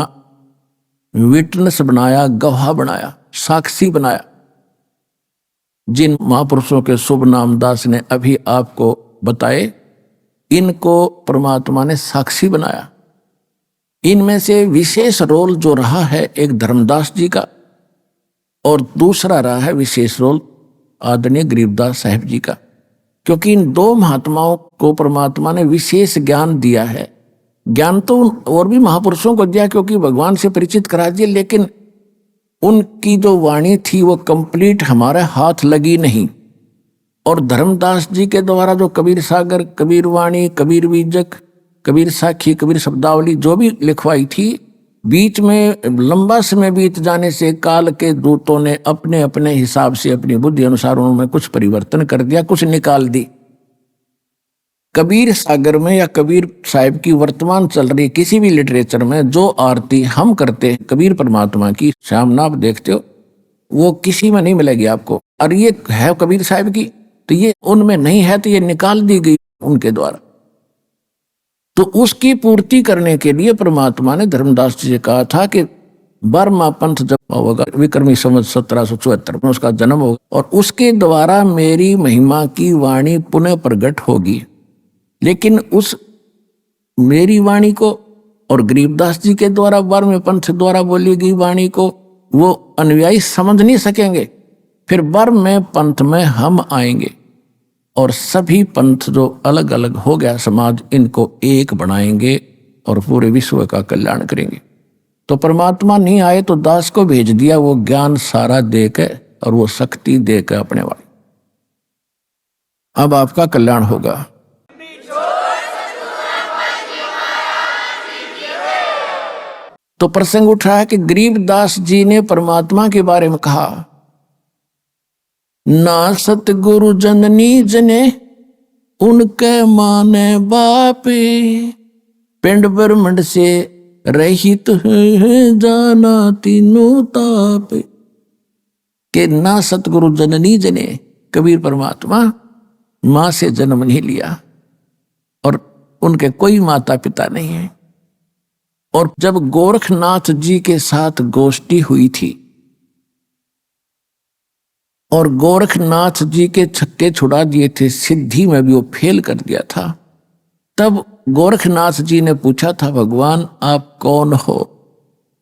[SPEAKER 6] विटनेस बनाया, गवाह बनाया, साक्षी बनाया। जिन महापुरुषों के शुभ नाम दास ने अभी आपको बताए, इनको परमात्मा ने साक्षी बनाया। इनमें से विशेष रोल जो रहा है एक धर्मदास जी का, और दूसरा रहा है विशेष रोल आदरणीय गरीबदास साहिब जी का। क्योंकि इन दो महात्माओं को परमात्मा ने विशेष ज्ञान दिया है। ज्ञान तो और भी महापुरुषों को दिया क्योंकि भगवान से परिचित करा दिए, लेकिन उनकी जो वाणी थी वो कंप्लीट हमारे हाथ लगी नहीं। और धर्मदास जी के द्वारा जो कबीर सागर, कबीर वाणी, कबीर बीजक, कबीर साखी, कबीर शब्दावली जो भी लिखवाई थी, बीच में लंबा समय बीत जाने से काल के दूतों ने अपने अपने हिसाब से अपनी बुद्धि अनुसार उनमें कुछ परिवर्तन कर दिया, कुछ निकाल दी। कबीर सागर में या कबीर साहिब की वर्तमान चल रही किसी भी लिटरेचर में जो आरती हम करते हैं कबीर परमात्मा की, सामने आप देखते हो, वो किसी में नहीं मिलेगी आपको। और ये है कबीर साहिब की, तो ये उनमें नहीं है, तो ये निकाल दी गई उनके द्वारा। तो उसकी पूर्ति करने के लिए परमात्मा ने धर्मदास जी से कहा था कि 12वां पंथ जब होगा, विक्रमी संवत 1774 में उसका जन्म होगा, और उसके द्वारा मेरी महिमा की वाणी पुनः प्रकट होगी। लेकिन उस मेरी वाणी को और गरीबदास जी के द्वारा 12वें पंथ द्वारा बोली गई वाणी को वो अनुयायी समझ नहीं सकेंगे। फिर 12वें पंथ में हम आएंगे और सभी पंथ जो अलग अलग हो गया समाज, इनको एक बनाएंगे और पूरे विश्व का कल्याण करेंगे। तो परमात्मा नहीं आए तो दास को भेज दिया, वो ज्ञान सारा देकर और वो शक्ति देकर अपने वाली। अब आपका कल्याण होगा। तो प्रसंग उठा है कि गरीबदास जी ने परमात्मा के बारे में कहा, ना सतगुरु जननी जने उनके माने बापे, पिंड ब्रह्मंड से रहित जाना तीनों ताप। के ना सतगुरु जननी जने, कबीर परमात्मा मां से जन्म नहीं लिया और उनके कोई माता पिता नहीं है। और जब गोरखनाथ जी के साथ गोष्ठी हुई थी और गोरखनाथ जी के छक्के छुड़ा दिए थे, सिद्धि में भी वो फेल कर दिया था, तब गोरखनाथ जी ने पूछा था, भगवान आप कौन हो?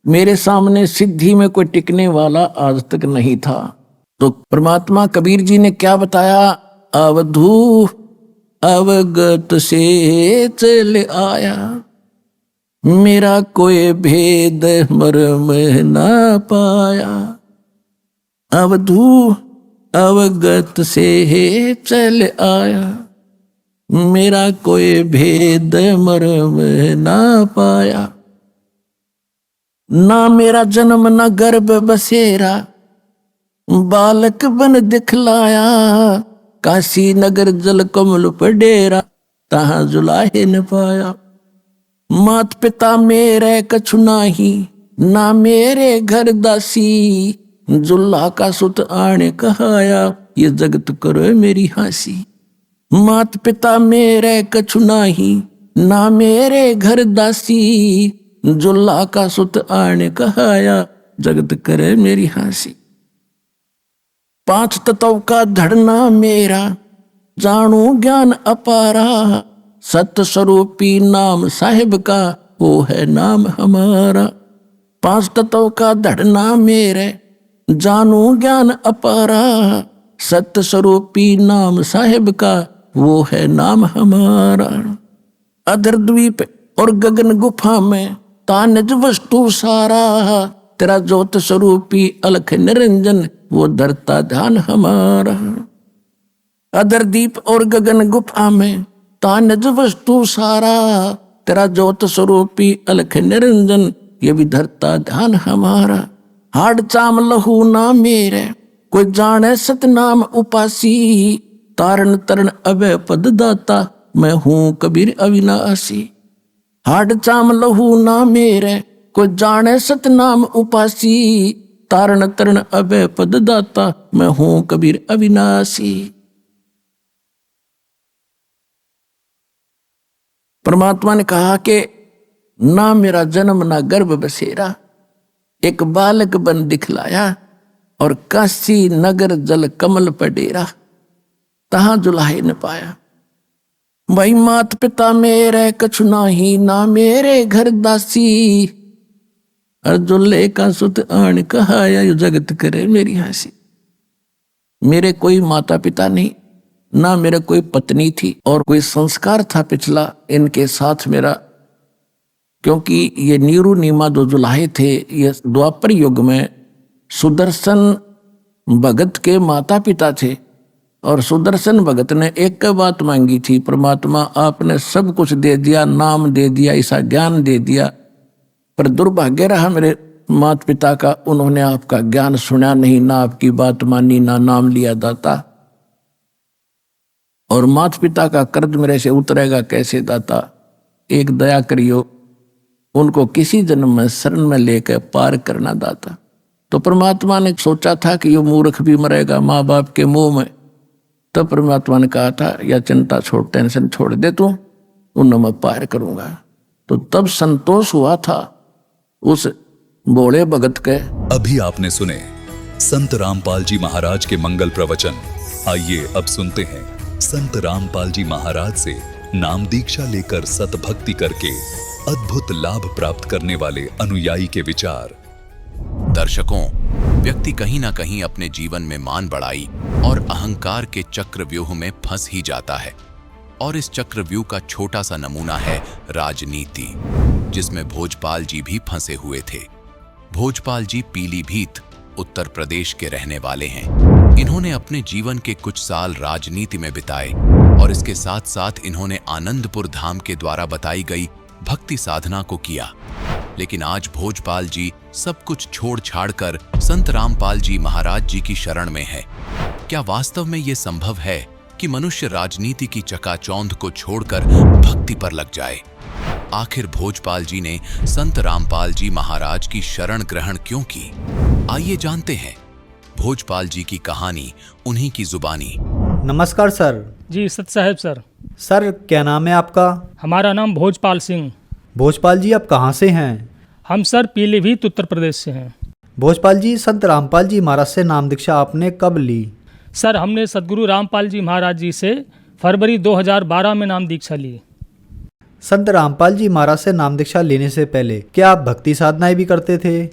[SPEAKER 6] मेरे सामने सिद्धि में कोई टिकने वाला आज तक नहीं था। तो परमात्मा कबीर जी ने क्या बताया, अवधू अवगत से चल आया, मेरा कोई भेद मर्म ना पाया। अवधू अवगत से चल आया, मेरा कोई भेद मर्म ना पाया। ना मेरा जन्म ना गर्भ बसेरा, बालक बन दिखलाया, काशी नगर जल कमल पर डेरा, तहां जुलाहे न पाया। मात पिता मेरे कछु नाही, ना मेरे घर दासी, जुल्ला का सुत आने कहाया, ये जगत करो मेरी हंसी। मात पिता मेरे कछु नाही, ना मेरे घर दासी, जुल्ला का सुत आने कहाया, जगत करे मेरी हंसी। 5 तत्व का धड़ना मेरा, जानू ज्ञान अपारा, सत्य स्वरूपी नाम साहिब का, वो है नाम हमारा। 5 तत्व का धड़ना मेरे, जानू ज्ञान अपारा, सत्य स्वरूपी नाम साहिब का, वो है नाम हमारा। अधर द्वीप और गगन गुफा में तानज वस्तु सारा, तेरा ज्योत स्वरूपी अलख निरंजन, वो धरता ध्यान हमारा। अधर दीप और गगन गुफा में तानज वस्तु सारा, तेरा ज्योत स्वरूपी अलख निरंजन, ये भी धरता ध्यान हमारा। हाड चाम लहू ना मेरे, कोई जाने सतनाम उपासी, तारण तरण अभय पद दाता, मैं हूं कबीर अविनाशी। हाड चाम लहू ना मेरे, कोई जाने सतनाम उपासी, तारण तरण अभय पद दाता, मैं हूं कबीर अविनाशी। परमात्मा ने कहा कि ना मेरा जन्म ना गर्भ बसेरा, एक बालक बन दिखलाया, और काशी नगर जल कमल पर डेरा, तहां जुलाहे न पाया। भाई मात पिता मेरे कछु नाही, ना मेरे घर दासी, और जुल्ले का सुत आन कहाया, यो जगत करे मेरी हंसी। मेरे कोई माता पिता नहीं, ना मेरे कोई पत्नी थी और कोई संस्कार था पिछला इनके साथ मेरा, क्योंकि ये नीरू नीमा दो दुल्हे थे। ये द्वापर युग में सुदर्शन भगत के माता पिता थे और सुदर्शन भगत ने एक बात मांगी थी, परमात्मा आपने सब कुछ दे दिया, नाम दे दिया, ऐसा ज्ञान दे दिया, पर दुर्भाग्य रहा मेरे माता पिता का, उन्होंने आपका ज्ञान सुना नहीं, ना आपकी बात मानी, ना नाम लिया दाता, और माता पिता का कर्ज मेरे से उतरेगा कैसे दाता, एक दया करियो, उनको किसी जन्म में शरण में लेकर पार करना दाता। तो परमात्मा ने सोचा था कि ये मूर्ख भी मरेगा माँ बाप के मुंह में, तब परमात्मा ने कहा था या चिंता छोड़, टेंशन छोड़ दे तू, उन्हें मैं पार करूंगा। तो तब संतोष हुआ था उस भोले भगत के।
[SPEAKER 1] अभी आपने सुने संत रामपाल जी महाराज के मंगल प्रवचन। आइए अब सुनते हैं संत रामपाल जी महाराज से नाम दीक्षा लेकर सतभक्ति करके अद्भुत लाभ प्राप्त करने वाले अनुयायी के विचार।
[SPEAKER 3] दर्शकों, व्यक्ति कहीं ना कहीं अपने जीवन में मान बढ़ाई और अहंकार के चक्रव्यूह में फंस ही जाता है, और इस चक्रव्यूह का छोटा सा नमूना है राजनीति, जिसमें भोजपाल जी भी फंसे हुए थे। भोजपाल जी पीलीभीत उत्तर प्रदेश के रहने वाले हैं। इन्होंने अपने जीवन के कुछ साल राजनीति में बिताए और इसके साथ साथ इन्होंने आनंदपुर धाम के द्वारा बताई गई भक्ति साधना को किया। लेकिन आज भोजपाल जी सब कुछ छोड़ छाड़ कर संत रामपाल जी महाराज जी की शरण में है। क्या वास्तव में ये संभव है कि मनुष्य राजनीति की चकाचौंध को छोड़कर भक्ति पर लग जाए? आखिर भोजपाल जी ने संत रामपाल जी महाराज की शरण ग्रहण क्यों की? आइए जानते हैं भोजपाल जी की कहानी उन्हीं की जुबानी।
[SPEAKER 7] नमस्कार सर।
[SPEAKER 8] जी सत साहब सर।
[SPEAKER 7] सर क्या नाम है आपका?
[SPEAKER 8] हमारा नाम भोजपाल सिंह।
[SPEAKER 7] भोजपाल जी आप कहाँ से हैं?
[SPEAKER 8] हम सर पीलीभीत उत्तर प्रदेश से हैं।
[SPEAKER 7] भोजपाल जी संत रामपाल जी महाराज से नाम दीक्षा आपने कब ली?
[SPEAKER 8] सर हमने सदगुरु रामपाल जी महाराज जी से फरवरी 2012 में नाम दीक्षा ली।
[SPEAKER 7] संत रामपाल जी महाराज से नाम दीक्षा लेने से पहले क्या आप भक्ति साधनाएं भी करते थे?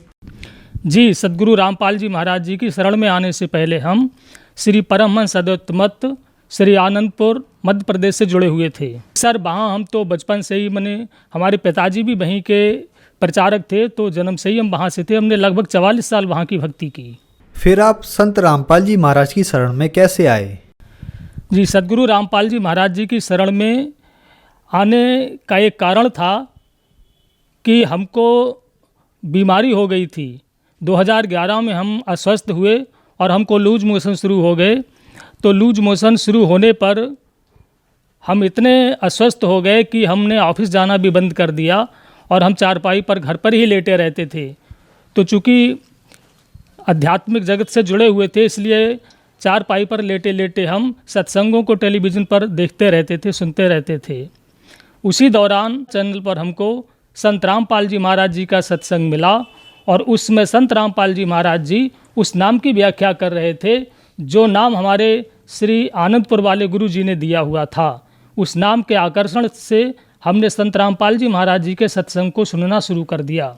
[SPEAKER 8] जी, सदगुरु रामपाल जी महाराज जी की शरण में आने से पहले हम श्री परमहंस अद्वैत मत श्री आनंदपुर मध्य प्रदेश से जुड़े हुए थे। सर वहाँ हम तो बचपन से ही, मैंने हमारे पिताजी भी वहीं के प्रचारक थे, तो जन्म से ही हम वहाँ से थे। हमने लगभग 44 साल वहाँ की भक्ति की।
[SPEAKER 7] फिर आप संत रामपाल जी महाराज की शरण में कैसे आए?
[SPEAKER 8] जी, सदगुरु रामपाल जी महाराज जी की शरण में आने का एक कारण था कि हमको बीमारी हो गई थी। 2011 में हम अस्वस्थ हुए और हमको लूज मोशन शुरू हो गए। तो लूज मोशन शुरू होने पर हम इतने अस्वस्थ हो गए कि हमने ऑफिस जाना भी बंद कर दिया और हम चारपाई पर घर पर ही लेटे रहते थे। तो चूँकि आध्यात्मिक जगत से जुड़े हुए थे, इसलिए चारपाई पर लेटे लेटे हम सत्संगों को टेलीविज़न पर देखते रहते थे, सुनते रहते थे। उसी दौरान चैनल पर हमको संत रामपाल जी महाराज जी का सत्संग मिला और उसमें संत रामपाल जी महाराज जी उस नाम की व्याख्या कर रहे थे जो नाम हमारे श्री आनंदपुर वाले गुरु जी ने दिया हुआ था। उस नाम के आकर्षण से हमने संत रामपाल जी महाराज जी के सत्संग को सुनना शुरू कर दिया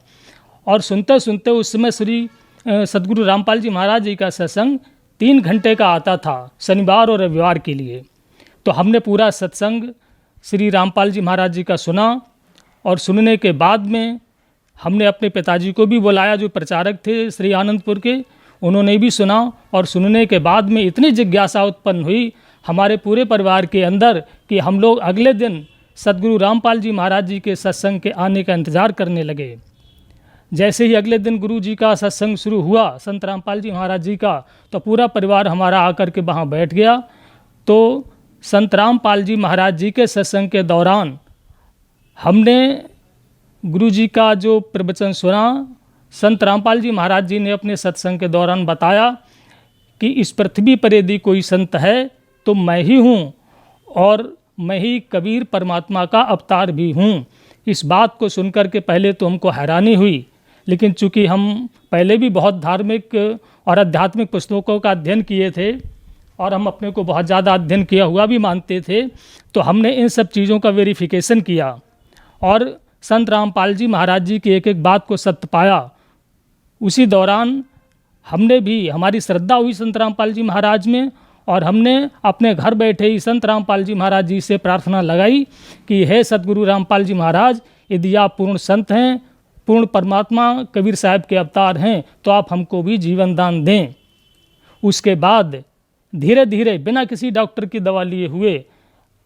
[SPEAKER 8] और सुनते सुनते उस समय श्री सदगुरु रामपाल जी महाराज जी का सत्संग 3 घंटे का आता था, शनिवार और रविवार के लिए। तो हमने पूरा सत्संग श्री रामपाल जी महाराज जी का सुना और सुनने के बाद में हमने अपने पिताजी को भी बुलाया जो प्रचारक थे श्री आनंदपुर के, उन्होंने भी सुना। और सुनने के बाद में इतनी जिज्ञासा उत्पन्न हुई हमारे पूरे परिवार के अंदर कि हम लोग अगले दिन सदगुरु रामपाल जी महाराज जी के सत्संग के आने का इंतज़ार करने लगे। जैसे ही अगले दिन गुरु जी का सत्संग शुरू हुआ संत रामपाल जी महाराज जी का, तो पूरा परिवार हमारा आकर के वहाँ बैठ गया। तो संत रामपाल जी महाराज जी के सत्संग के दौरान हमने गुरु जी का जो प्रवचन सुना। संत रामपाल जी महाराज जी ने अपने सत्संग के दौरान बताया कि इस पृथ्वी पर यदि कोई संत है तो मैं ही हूँ और मैं ही कबीर परमात्मा का अवतार भी हूँ। इस बात को सुनकर के पहले तो हमको हैरानी हुई, लेकिन चूँकि हम पहले भी बहुत धार्मिक और आध्यात्मिक पुस्तकों का अध्ययन किए थे और हम अपने को बहुत ज़्यादा अध्ययन किया हुआ भी मानते थे, तो हमने इन सब चीज़ों का वेरिफिकेशन किया और संत रामपाल जी महाराज जी की एक एक बात को सत्य पाया। उसी दौरान हमने भी, हमारी श्रद्धा हुई संत रामपाल जी महाराज में और हमने अपने घर बैठे ही संत रामपाल जी महाराज जी से प्रार्थना लगाई कि हे सतगुरु रामपाल जी महाराज, यदि आप पूर्ण संत हैं, पूर्ण परमात्मा कबीर साहब के अवतार हैं, तो आप हमको भी जीवन दान दें। उसके बाद धीरे धीरे बिना किसी डॉक्टर की दवा लिए हुए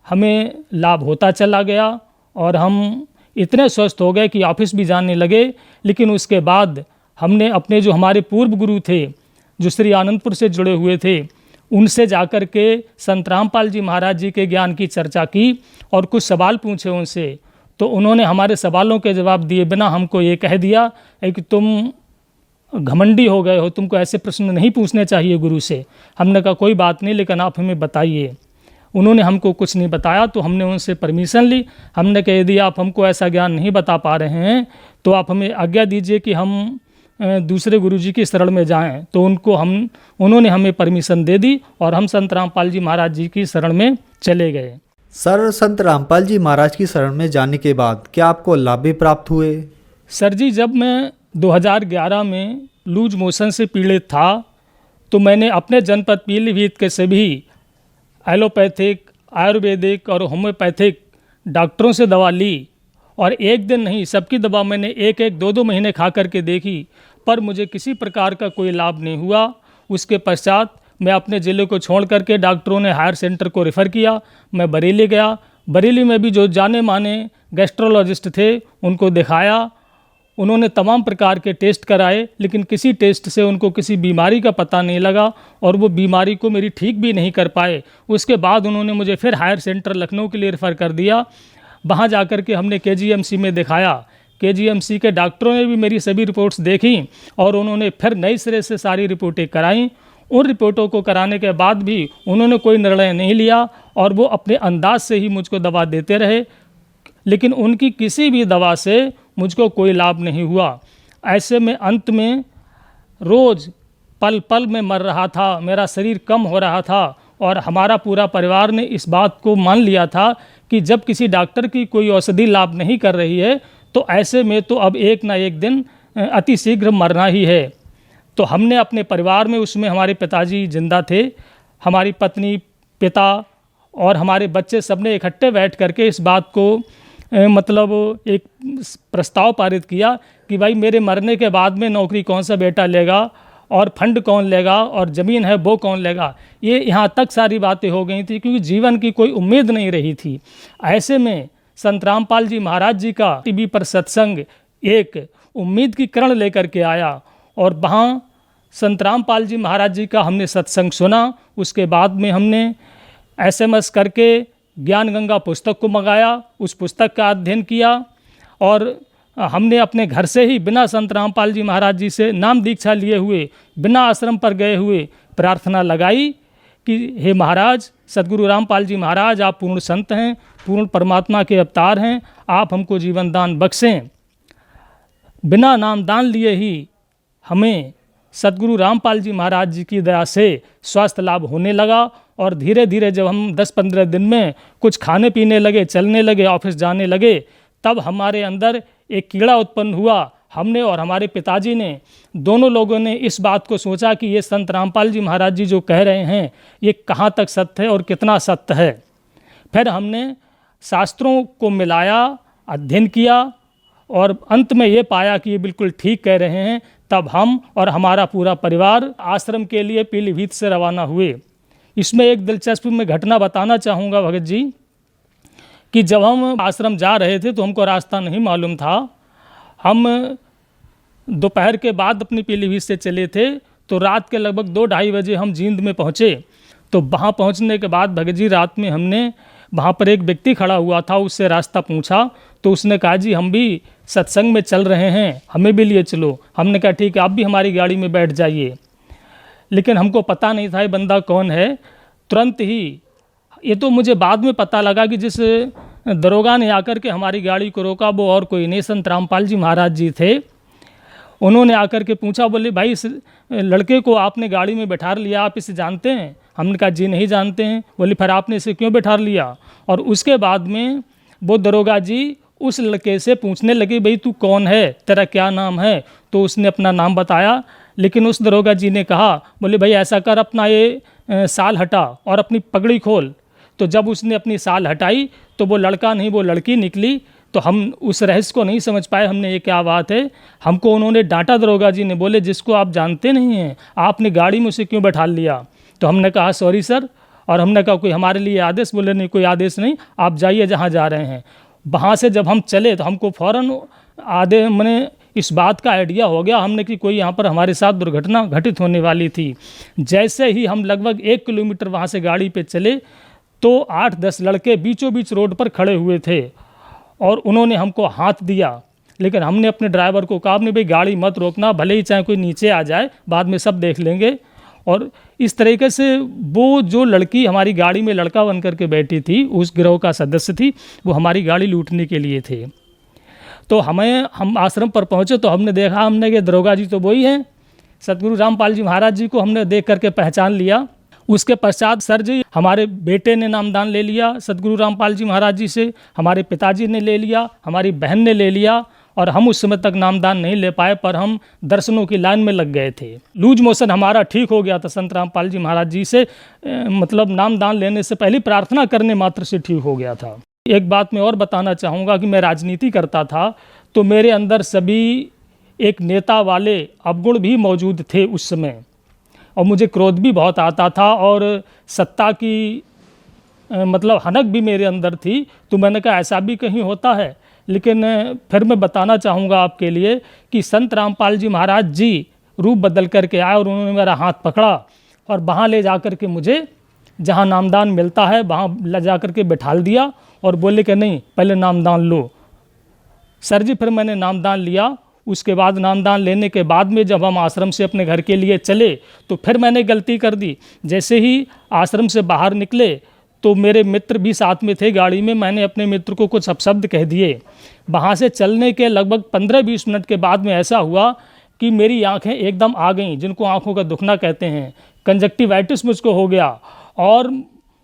[SPEAKER 8] हमें लाभ होता चला गया और हम इतने स्वस्थ हो गए कि ऑफिस भी जाने लगे। लेकिन उसके बाद हमने अपने जो हमारे पूर्व गुरु थे, जो श्री आनंदपुर से जुड़े हुए थे, उनसे जाकर के संत रामपाल जी महाराज जी के ज्ञान की चर्चा की और कुछ सवाल पूछे उनसे। तो उन्होंने हमारे सवालों के जवाब दिए बिना हमको ये कह दिया है कि तुम घमंडी हो गए हो, तुमको ऐसे प्रश्न नहीं पूछने चाहिए गुरु से। हमने कहा कोई बात नहीं, लेकिन आप हमें बताइए। उन्होंने हमको कुछ नहीं बताया, तो हमने उनसे परमिशन ली। हमने कह दिया आप हमको ऐसा ज्ञान नहीं बता पा रहे हैं, तो आप हमें आज्ञा दीजिए कि हम दूसरे गुरुजी की शरण में जाएं। तो उन्होंने हमें परमिशन दे दी और हम संत रामपाल जी महाराज जी की शरण में चले गए।
[SPEAKER 7] सर, संत रामपाल जी महाराज की शरण में जाने के बाद क्या आपको लाभ भी प्राप्त हुए?
[SPEAKER 8] सर जी, जब मैं 2011 में लूज मोशन से पीड़ित था, तो मैंने अपने जनपद पीलीभीत के सभी एलोपैथिक, आयुर्वेदिक और होम्योपैथिक डॉक्टरों से दवा ली और एक दिन नहीं, सबकी दवा मैंने एक एक 2-2 महीने खा करके देखी, पर मुझे किसी प्रकार का कोई लाभ नहीं हुआ। उसके पश्चात मैं अपने ज़िले को छोड़ करके डॉक्टरों ने हायर सेंटर को रेफ़र किया। मैं बरेली गया। बरेली में भी जो जाने माने गैस्ट्रोलॉजिस्ट थे उनको दिखाया। उन्होंने तमाम प्रकार के टेस्ट कराए, लेकिन किसी टेस्ट से उनको किसी बीमारी का पता नहीं लगा और वो बीमारी को मेरी ठीक भी नहीं कर पाए। उसके बाद उन्होंने मुझे फिर हायर सेंटर लखनऊ के लिए रेफ़र कर दिया। वहाँ जाकर के हमने KGMC में दिखाया। KGMC के डॉक्टरों ने भी मेरी सभी रिपोर्ट्स देखी और उन्होंने फिर नए सिरे से सारी रिपोर्टें कराईं। उन रिपोर्टों को कराने के बाद भी उन्होंने कोई निर्णय नहीं लिया और वो अपने अंदाज से ही मुझको दवा देते रहे, लेकिन उनकी किसी भी दवा से मुझको कोई लाभ नहीं हुआ। ऐसे में अंत में रोज़ पल पल में मर रहा था, मेरा शरीर कम हो रहा था और हमारा पूरा परिवार ने इस बात को मान लिया था कि जब किसी डॉक्टर की कोई औषधि लाभ नहीं कर रही है, तो ऐसे में तो अब एक ना एक दिन अति शीघ्र मरना ही है। तो हमने अपने परिवार में, उसमें हमारे पिताजी जिंदा थे, हमारी पत्नी, पिता और हमारे बच्चे, सबने इकट्ठे बैठ करके इस बात को मतलब एक प्रस्ताव पारित किया कि भाई मेरे मरने के बाद में नौकरी कौन सा बेटा लेगा और फंड कौन लेगा और ज़मीन है वो कौन लेगा। ये यहाँ तक सारी बातें हो गई थी क्योंकि जीवन की कोई उम्मीद नहीं रही थी। ऐसे में संत रामपाल जी महाराज जी का टीवी पर सत्संग एक उम्मीद की किरण लेकर के आया और वहाँ संत रामपाल जी महाराज जी का हमने सत्संग सुना। उसके बाद में हमने SMS करके ज्ञान गंगा पुस्तक को मंगाया, उस पुस्तक का अध्ययन किया और हमने अपने घर से ही बिना संत रामपाल जी महाराज जी से नाम दीक्षा लिए हुए, बिना आश्रम पर गए हुए प्रार्थना लगाई कि हे महाराज, सदगुरु रामपाल जी महाराज, आप पूर्ण संत हैं, पूर्ण परमात्मा के अवतार हैं, आप हमको जीवन दान बख्शें। बिना नाम दान लिए ही हमें सदगुरु रामपाल जी महाराज जी की दया से स्वास्थ्य लाभ होने लगा और धीरे धीरे जब हम 10-15 दिन में कुछ खाने पीने लगे, चलने लगे, ऑफिस जाने लगे, तब हमारे अंदर एक कीड़ा उत्पन्न हुआ। हमने और हमारे पिताजी ने, दोनों लोगों ने इस बात को सोचा कि ये संत रामपाल जी महाराज जी जो कह रहे हैं ये कहाँ तक सत्य है और कितना सत्य है। फिर हमने शास्त्रों को मिलाया, अध्ययन किया और अंत में ये पाया कि ये बिल्कुल ठीक कह रहे हैं। तब हम और हमारा पूरा परिवार आश्रम के लिए पीलीभीत से रवाना हुए। इसमें एक दिलचस्प मैं घटना बताना चाहूँगा भगत जी कि जब हम आश्रम जा रहे थे तो हमको रास्ता नहीं मालूम था। हम दोपहर के बाद अपनी पीलीभीत से चले थे तो रात के लगभग 2-2:30 बजे हम जींद में पहुँचे। तो वहाँ पहुँचने के बाद भगत जी रात में हमने वहाँ पर एक व्यक्ति खड़ा हुआ था, उससे रास्ता पूछा तो उसने कहा जी हम भी सत्संग में चल रहे हैं, हमें भी लिए चलो। हमने कहा ठीक है, आप भी हमारी गाड़ी में बैठ जाइए। लेकिन हमको पता नहीं था ये बंदा कौन है। तुरंत ही, ये तो मुझे बाद में पता लगा कि जिस दरोगा ने आकर के हमारी गाड़ी को रोका वो और कोई नहीं, संत रामपाल जी महाराज जी थे। उन्होंने आकर के पूछा, बोले भाई इस लड़के को आपने गाड़ी में बैठा लिया, आप इसे जानते हैं? हमने कहा जी नहीं जानते हैं। बोले फिर आपने इसे क्यों बैठा लिया? और उसके बाद में वो दरोगा जी उस लड़के से पूछने लगे भाई तू कौन है, तेरा क्या नाम है? तो उसने अपना नाम बताया लेकिन उस दरोगा जी ने कहा, बोले भाई ऐसा कर, अपना ये साल हटा और अपनी पगड़ी खोल। तो जब उसने अपनी साल हटाई तो वो लड़का नहीं, वो लड़की निकली। तो हम उस रहस्य को नहीं समझ पाए, हमने ये क्या बात है। हमको उन्होंने डांटा, दरोगा जी ने, बोले जिसको आप जानते नहीं हैं आपने गाड़ी में उसे क्यों बैठा लिया। तो हमने कहा सॉरी सर, और हमने कहा कोई हमारे लिए आदेश? बोले नहीं, कोई आदेश नहीं, आप जाइए जहाँ जा रहे हैं। वहाँ से जब हम चले तो हमको फ़ौरन मैंने इस बात का आइडिया हो गया हमने कि कोई यहाँ पर हमारे साथ दुर्घटना घटित होने वाली थी। जैसे ही हम लगभग 1 किलोमीटर वहाँ से गाड़ी पे चले तो 8-10 लड़के बीचों बीच रोड पर खड़े हुए थे और उन्होंने हमको हाथ दिया। लेकिन हमने अपने ड्राइवर को कहा, नहीं भाई गाड़ी मत रोकना, भले ही चाहे कोई नीचे आ जाए, बाद में सब देख लेंगे। और इस तरीके से वो जो लड़की हमारी गाड़ी में लड़का बन करके बैठी थी, उस गिरोह का सदस्य थी, वो हमारी गाड़ी लूटने के लिए थे। तो हम आश्रम पर पहुँचे तो हमने देखा, हमने कि दरोगा जी तो वही हैं, सतगुरु रामपाल जी महाराज जी को हमने देख करके पहचान लिया। उसके पश्चात सर जी, हमारे बेटे ने नामदान ले लिया सतगुरु रामपाल जी महाराज जी से, हमारे पिताजी ने ले लिया, हमारी बहन ने ले लिया, और हम उस समय तक नामदान नहीं ले पाए, पर हम दर्शनों की लाइन में लग गए थे। लूज मोशन हमारा ठीक हो गया था संत रामपाल जी महाराज जी से, मतलब नामदान लेने से पहले प्रार्थना करने मात्र से ठीक हो गया था। एक बात मैं और बताना चाहूँगा कि मैं राजनीति करता था तो मेरे अंदर सभी एक नेता वाले अवगुण भी मौजूद थे उस समय, और मुझे क्रोध भी बहुत आता था और सत्ता की मतलब हनक भी मेरे अंदर थी। तो मैंने कहा ऐसा भी कहीं होता है। लेकिन फिर मैं बताना चाहूँगा आपके लिए कि संत रामपाल जी महाराज जी रूप बदल करके आए और उन्होंने मेरा हाथ पकड़ा और वहाँ ले जा कर के मुझे जहाँ नामदान मिलता है वहाँ ले जा कर के बिठाल दिया और बोले कि नहीं पहले नामदान लो। सर जी फिर मैंने नामदान लिया। उसके बाद नामदान लेने के बाद में जब हम आश्रम से अपने घर के लिए चले तो फिर मैंने गलती कर दी। जैसे ही आश्रम से बाहर निकले तो मेरे मित्र भी साथ में थे गाड़ी में, मैंने अपने मित्र को कुछ अपशब्द कह दिए। वहाँ से चलने के लगभग 15-20 मिनट के बाद में ऐसा हुआ कि मेरी आंखें एकदम आ गईं, जिनको आंखों का दुखना कहते हैं। कंजक्टिवाइटिस मुझको हो गया और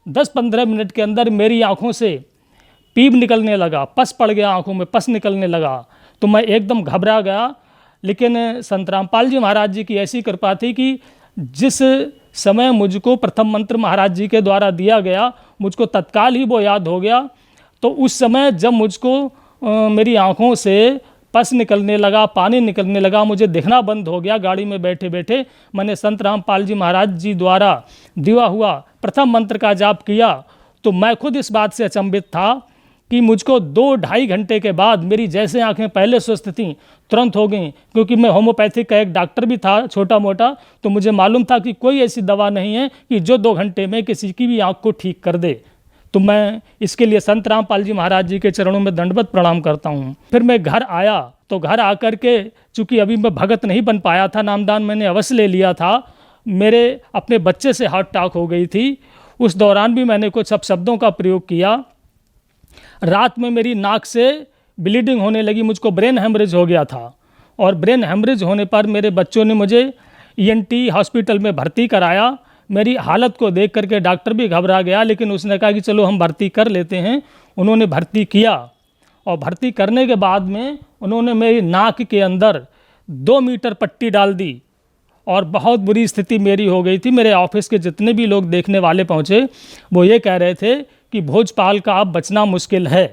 [SPEAKER 8] 10-15 मिनट के अंदर मेरी आंखों से पीप निकलने लगा, पस पड़ गया, आंखों में पस निकलने लगा। तो मैं एकदम घबरा गया। लेकिन संत रामपाल जी महाराज जी की ऐसी कृपा थी कि जिस समय मुझको प्रथम मंत्र महाराज जी के द्वारा दिया गया मुझको तत्काल ही वो याद हो गया। तो उस समय जब मुझको मेरी आंखों से पस निकलने लगा, पानी निकलने लगा, मुझे दिखना बंद हो गया, गाड़ी में बैठे बैठे मैंने संत रामपाल जी महाराज जी द्वारा दिया हुआ प्रथम मंत्र का जाप किया। तो मैं खुद इस बात से अचंभित था कि मुझको 2-2.5 घंटे के बाद मेरी जैसे आंखें पहले स्वस्थ थीं तुरंत हो गई। क्योंकि मैं होम्योपैथिक का एक डॉक्टर भी था छोटा मोटा, तो मुझे मालूम था कि कोई ऐसी दवा नहीं है कि जो 2 घंटे में किसी की भी आंख को ठीक कर दे। तो मैं इसके लिए संत रामपाल जी महाराज जी के चरणों में दंडवत प्रणाम करता हूँ। फिर मैं घर आया तो घर आकर के, चूँकि अभी मैं भगत नहीं बन पाया था, नामदान मैंने अवश्य ले लिया था, मेरे अपने बच्चे से हार्ट अटैक हो गई थी। उस दौरान भी मैंने कुछ अपशब्दों का प्रयोग किया। रात में मेरी नाक से ब्लीडिंग होने लगी, मुझको ब्रेन हेमरेज हो गया था। और ब्रेन हेमरेज होने पर मेरे बच्चों ने मुझे ENT हॉस्पिटल में भर्ती कराया। मेरी हालत को देख करके डॉक्टर भी घबरा गया, लेकिन उसने कहा कि चलो हम भर्ती कर लेते हैं। उन्होंने भर्ती किया और भर्ती करने के बाद में उन्होंने मेरी नाक के अंदर 2 मीटर पट्टी डाल दी और बहुत बुरी स्थिति मेरी हो गई थी। मेरे ऑफिस के जितने भी लोग देखने वाले पहुँचे वो ये कह रहे थे कि भोजपाल का अब बचना मुश्किल है।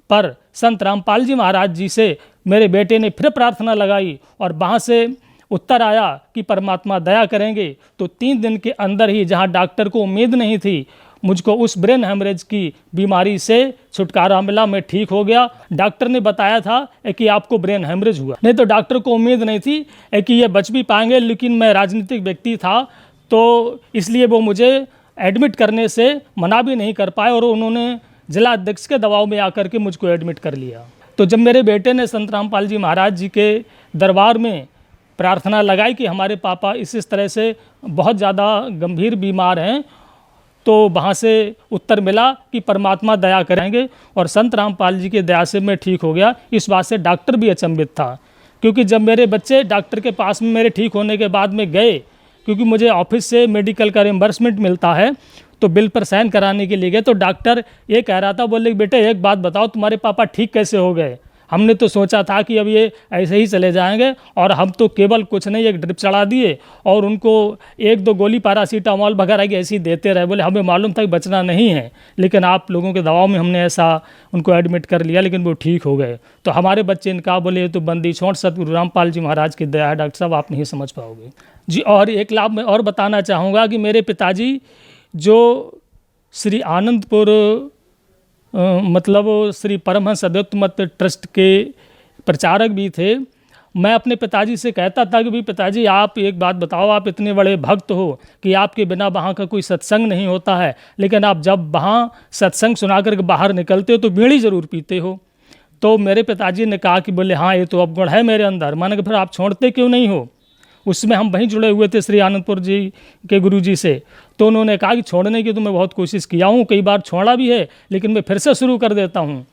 [SPEAKER 8] पर संत रामपाल जी महाराज जी से मेरे बेटे ने फिर प्रार्थना लगाई और वहाँ से उत्तर आया कि परमात्मा दया करेंगे। तो 3 दिन के अंदर ही, जहाँ डॉक्टर को उम्मीद नहीं थी, मुझको उस ब्रेन हेमरेज की बीमारी से छुटकारा मिला, मैं ठीक हो गया। डॉक्टर ने बताया था कि आपको ब्रेन हेमरेज हुआ, नहीं तो डॉक्टर को उम्मीद नहीं थी कि ये बच भी पाएंगे। लेकिन मैं राजनीतिक व्यक्ति था तो इसलिए वो मुझे एडमिट करने से मना भी नहीं कर पाए और उन्होंने जिला अध्यक्ष के दबाव में आकर के मुझको एडमिट कर लिया। तो जब मेरे बेटे ने संत रामपाल जी महाराज जी के दरबार में प्रार्थना लगाई कि हमारे पापा इस तरह से बहुत ज़्यादा गंभीर बीमार हैं, तो वहाँ से उत्तर मिला कि परमात्मा दया करेंगे। और संत रामपाल जी की दया से मैं ठीक हो गया। इस बात से डॉक्टर भी अचंभित था, क्योंकि जब मेरे बच्चे डॉक्टर के पास में मेरे ठीक होने के बाद में गए, क्योंकि मुझे ऑफिस से मेडिकल का रिम्बर्समेंट मिलता है, तो बिल पर साइन कराने के लिए गए तो डॉक्टर ये कह रहा था, बोले बेटे एक बात बताओ, तुम्हारे पापा ठीक कैसे हो गए? हमने तो सोचा था कि अब ये ऐसे ही चले जाएंगे, और हम तो केवल कुछ नहीं, एक ड्रिप चढ़ा दिए और उनको 1-2 गोली पैरासीटामॉल वगैरह की ऐसी देते रहे। बोले हमें मालूम था कि बचना नहीं है, लेकिन आप लोगों के दबाव में हमने ऐसा उनको एडमिट कर लिया, लेकिन वो ठीक हो गए। तो हमारे बच्चे ने कहा, बोले ये तो बंदी छोड़ सतगुरु रामपाल जी महाराज की दया है डॉक्टर साहब, आप नहीं समझ पाओगे जी। और एक लाभ मैं और बताना चाहूँगा कि मेरे पिताजी जो श्री आनंदपुर मतलब श्री परमहंस अद्वैत मत ट्रस्ट के प्रचारक भी थे। मैं अपने पिताजी से कहता था कि भाई पिताजी आप एक बात बताओ, आप इतने बड़े भक्त हो कि आपके बिना वहाँ का कोई सत्संग नहीं होता है, लेकिन आप जब वहाँ सत्संग सुना कर बाहर निकलते हो तो बीड़ी ज़रूर पीते हो। तो मेरे पिताजी ने कहा कि बोले हाँ ये तो अवगुण है मेरे अंदर। मैंने कहा फिर आप छोड़ते क्यों नहीं हो? उसमें हम वहीं जुड़े हुए थे श्री आनंदपुर जी के गुरु जी से। तो उन्होंने कहा कि छोड़ने की तो मैं बहुत कोशिश किया हूँ, कई बार छोड़ा भी है, लेकिन मैं फिर से शुरू कर देता हूँ।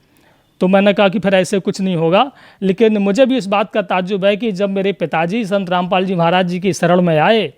[SPEAKER 8] तो मैंने कहा कि फिर ऐसे कुछ नहीं होगा। लेकिन मुझे भी इस बात का ताज्जुब है कि जब मेरे पिताजी संत रामपाल जी महाराज जी की शरण में आए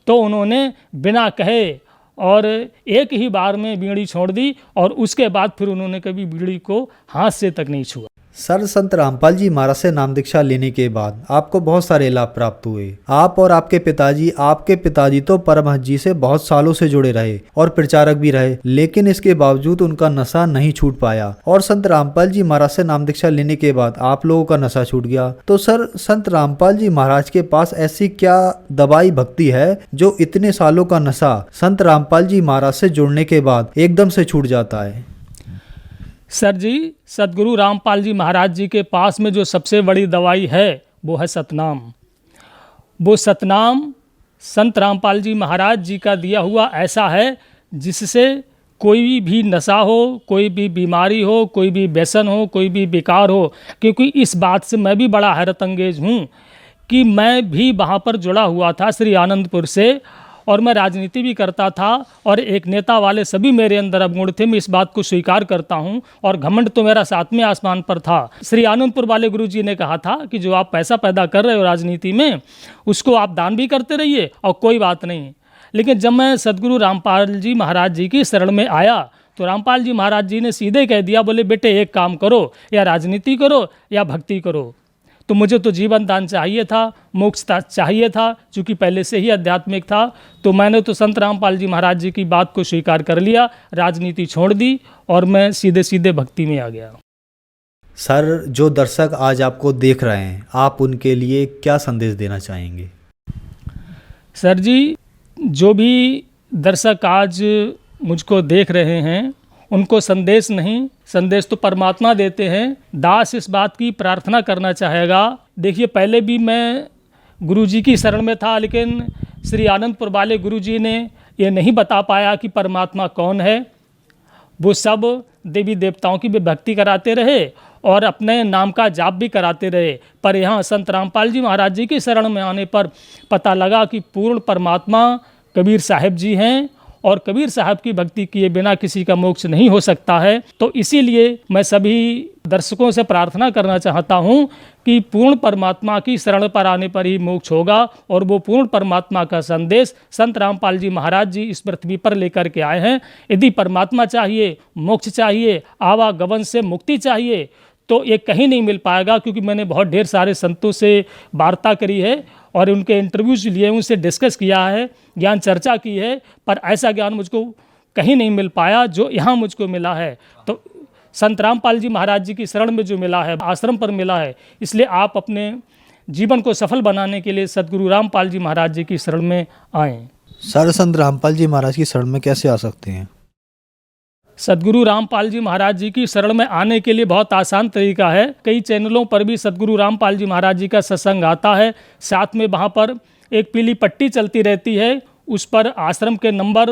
[SPEAKER 8] तो उन्होंने बिना कहे और एक ही बार में बीड़ी छोड़ दी, और उसके बाद फिर उन्होंने कभी बीड़ी को हाथ से तक नहीं छुआ।
[SPEAKER 7] सर, संत रामपाल जी महाराज से नाम दीक्षा लेने के बाद आपको बहुत सारे लाभ प्राप्त हुए। आप और आपके पिताजी तो परमहंस जी से बहुत सालों से जुड़े रहे और प्रचारक भी रहे, लेकिन इसके बावजूद उनका नशा नहीं छूट पाया। और संत रामपाल जी महाराज से नाम दीक्षा लेने के बाद आप लोगों का नशा छूट गया। तो सर, संत रामपाल जी महाराज के पास ऐसी क्या दवाई भक्ति है जो इतने सालों का नशा संत रामपाल जी महाराज से जुड़ने के बाद एकदम से छूट जाता है?
[SPEAKER 8] सर जी, सतगुरु रामपाल जी महाराज जी के पास में जो सबसे बड़ी दवाई है वो है सतनाम। वो सतनाम संत रामपाल जी महाराज जी का दिया हुआ ऐसा है जिससे कोई भी नशा हो, कोई भी बीमारी हो, कोई भी व्यसन हो, कोई भी विकार हो। क्योंकि इस बात से मैं भी बड़ा हैरत अंगेज हूँ कि मैं भी वहाँ पर जुड़ा हुआ था श्री आनंदपुर से, और मैं राजनीति भी करता था, और एक नेता वाले सभी मेरे अंदर अवगुण थे, मैं इस बात को स्वीकार करता हूं, और घमंड तो मेरा सातवें आसमान पर था। श्री आनंदपुर वाले गुरुजी ने कहा था कि जो आप पैसा पैदा कर रहे हो राजनीति में, उसको आप दान भी करते रहिए और कोई बात नहीं। लेकिन जब मैं सदगुरु रामपाल जी महाराज जी की शरण में आया तो रामपाल जी महाराज जी ने सीधे कह दिया, बोले बेटे एक काम करो, या राजनीति करो या भक्ति करो। तो मुझे तो जीवन दान चाहिए था, मोक्ष चाहिए था, चूँकि पहले से ही आध्यात्मिक था। तो मैंने तो संत रामपाल जी महाराज जी की बात को स्वीकार कर लिया, राजनीति छोड़ दी और मैं सीधे सीधे भक्ति में आ गया।
[SPEAKER 7] सर, जो दर्शक आज आपको देख रहे हैं, आप उनके लिए क्या संदेश देना चाहेंगे?
[SPEAKER 8] सर जी, जो भी दर्शक आज मुझको देख रहे हैं उनको संदेश नहीं, संदेश तो परमात्मा देते हैं। दास इस बात की प्रार्थना करना चाहेगा। देखिए, पहले भी मैं गुरुजी की शरण में था, लेकिन श्री आनंदपुर वाले गुरुजी ने ये नहीं बता पाया कि परमात्मा कौन है। वो सब देवी देवताओं की भी भक्ति कराते रहे और अपने नाम का जाप भी कराते रहे। पर यहाँ संत रामपाल जी महाराज जी की शरण में आने पर पता लगा कि पूर्ण परमात्मा कबीर साहब जी हैं, और कबीर साहब की भक्ति किए बिना किसी का मोक्ष नहीं हो सकता है। तो इसीलिए मैं सभी दर्शकों से प्रार्थना करना चाहता हूँ कि पूर्ण परमात्मा की शरण पर आने पर ही मोक्ष होगा, और वो पूर्ण परमात्मा का संदेश संत रामपाल जी महाराज जी इस पृथ्वी पर लेकर के आए हैं। यदि परमात्मा चाहिए, मोक्ष चाहिए, आवागमन से मुक्ति चाहिए, तो ये कहीं नहीं मिल पाएगा। क्योंकि मैंने बहुत ढेर सारे संतों से वार्ता करी है और उनके इंटरव्यूज लिए, उनसे डिस्कस किया है, ज्ञान चर्चा की है, पर ऐसा ज्ञान मुझको कहीं नहीं मिल पाया जो यहाँ मुझको मिला है। तो संत रामपाल जी महाराज जी की शरण में जो मिला है, आश्रम पर मिला है, इसलिए आप अपने जीवन को सफल बनाने के लिए सदगुरु रामपाल जी महाराज जी की शरण में आएँ।
[SPEAKER 7] सर, संत रामपाल जी महाराज की शरण में कैसे आ सकते हैं?
[SPEAKER 8] सदगुरु रामपाल जी महाराज जी की शरण में आने के लिए बहुत आसान तरीका है। कई चैनलों पर भी सदगुरु रामपाल जी महाराज जी का सत्संग आता है। साथ में वहाँ पर एक पीली पट्टी चलती रहती है, उस पर आश्रम के नंबर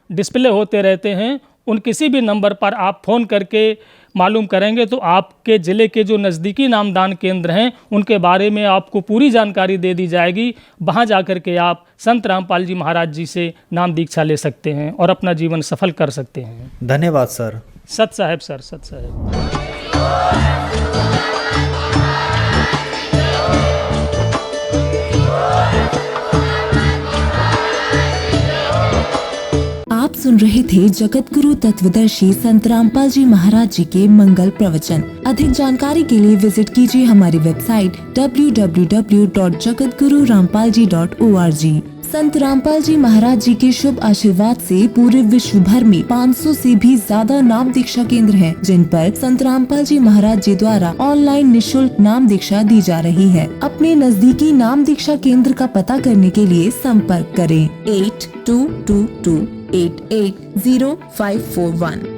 [SPEAKER 8] डिस्प्ले होते रहते हैं। उन किसी भी नंबर पर आप फ़ोन करके मालूम करेंगे तो आपके ज़िले के जो नज़दीकी नामदान केंद्र हैं उनके बारे में आपको पूरी जानकारी दे दी जाएगी। वहाँ जाकर के आप संत रामपाल जी महाराज जी से नाम दीक्षा ले सकते हैं और अपना जीवन सफल कर सकते हैं।
[SPEAKER 7] धन्यवाद सर।
[SPEAKER 8] सत साहेब सर, सत साहेब।
[SPEAKER 9] आप सुन रहे थे जगत गुरु तत्वदर्शी संत रामपाल जी महाराज जी के मंगल प्रवचन। अधिक जानकारी के लिए विजिट कीजिए हमारी वेबसाइट www.jagatgururampalji.org। संत रामपाल जी महाराज जी के शुभ आशीर्वाद से पूरे विश्व भर में 500 से भी ज्यादा नाम दीक्षा केंद्र हैं, जिन पर संत रामपाल जी महाराज जी द्वारा ऑनलाइन निशुल्क नाम दीक्षा दी जा रही है। अपने नजदीकी नाम दीक्षा केंद्र का पता करने के लिए संपर्क करें 8222880541।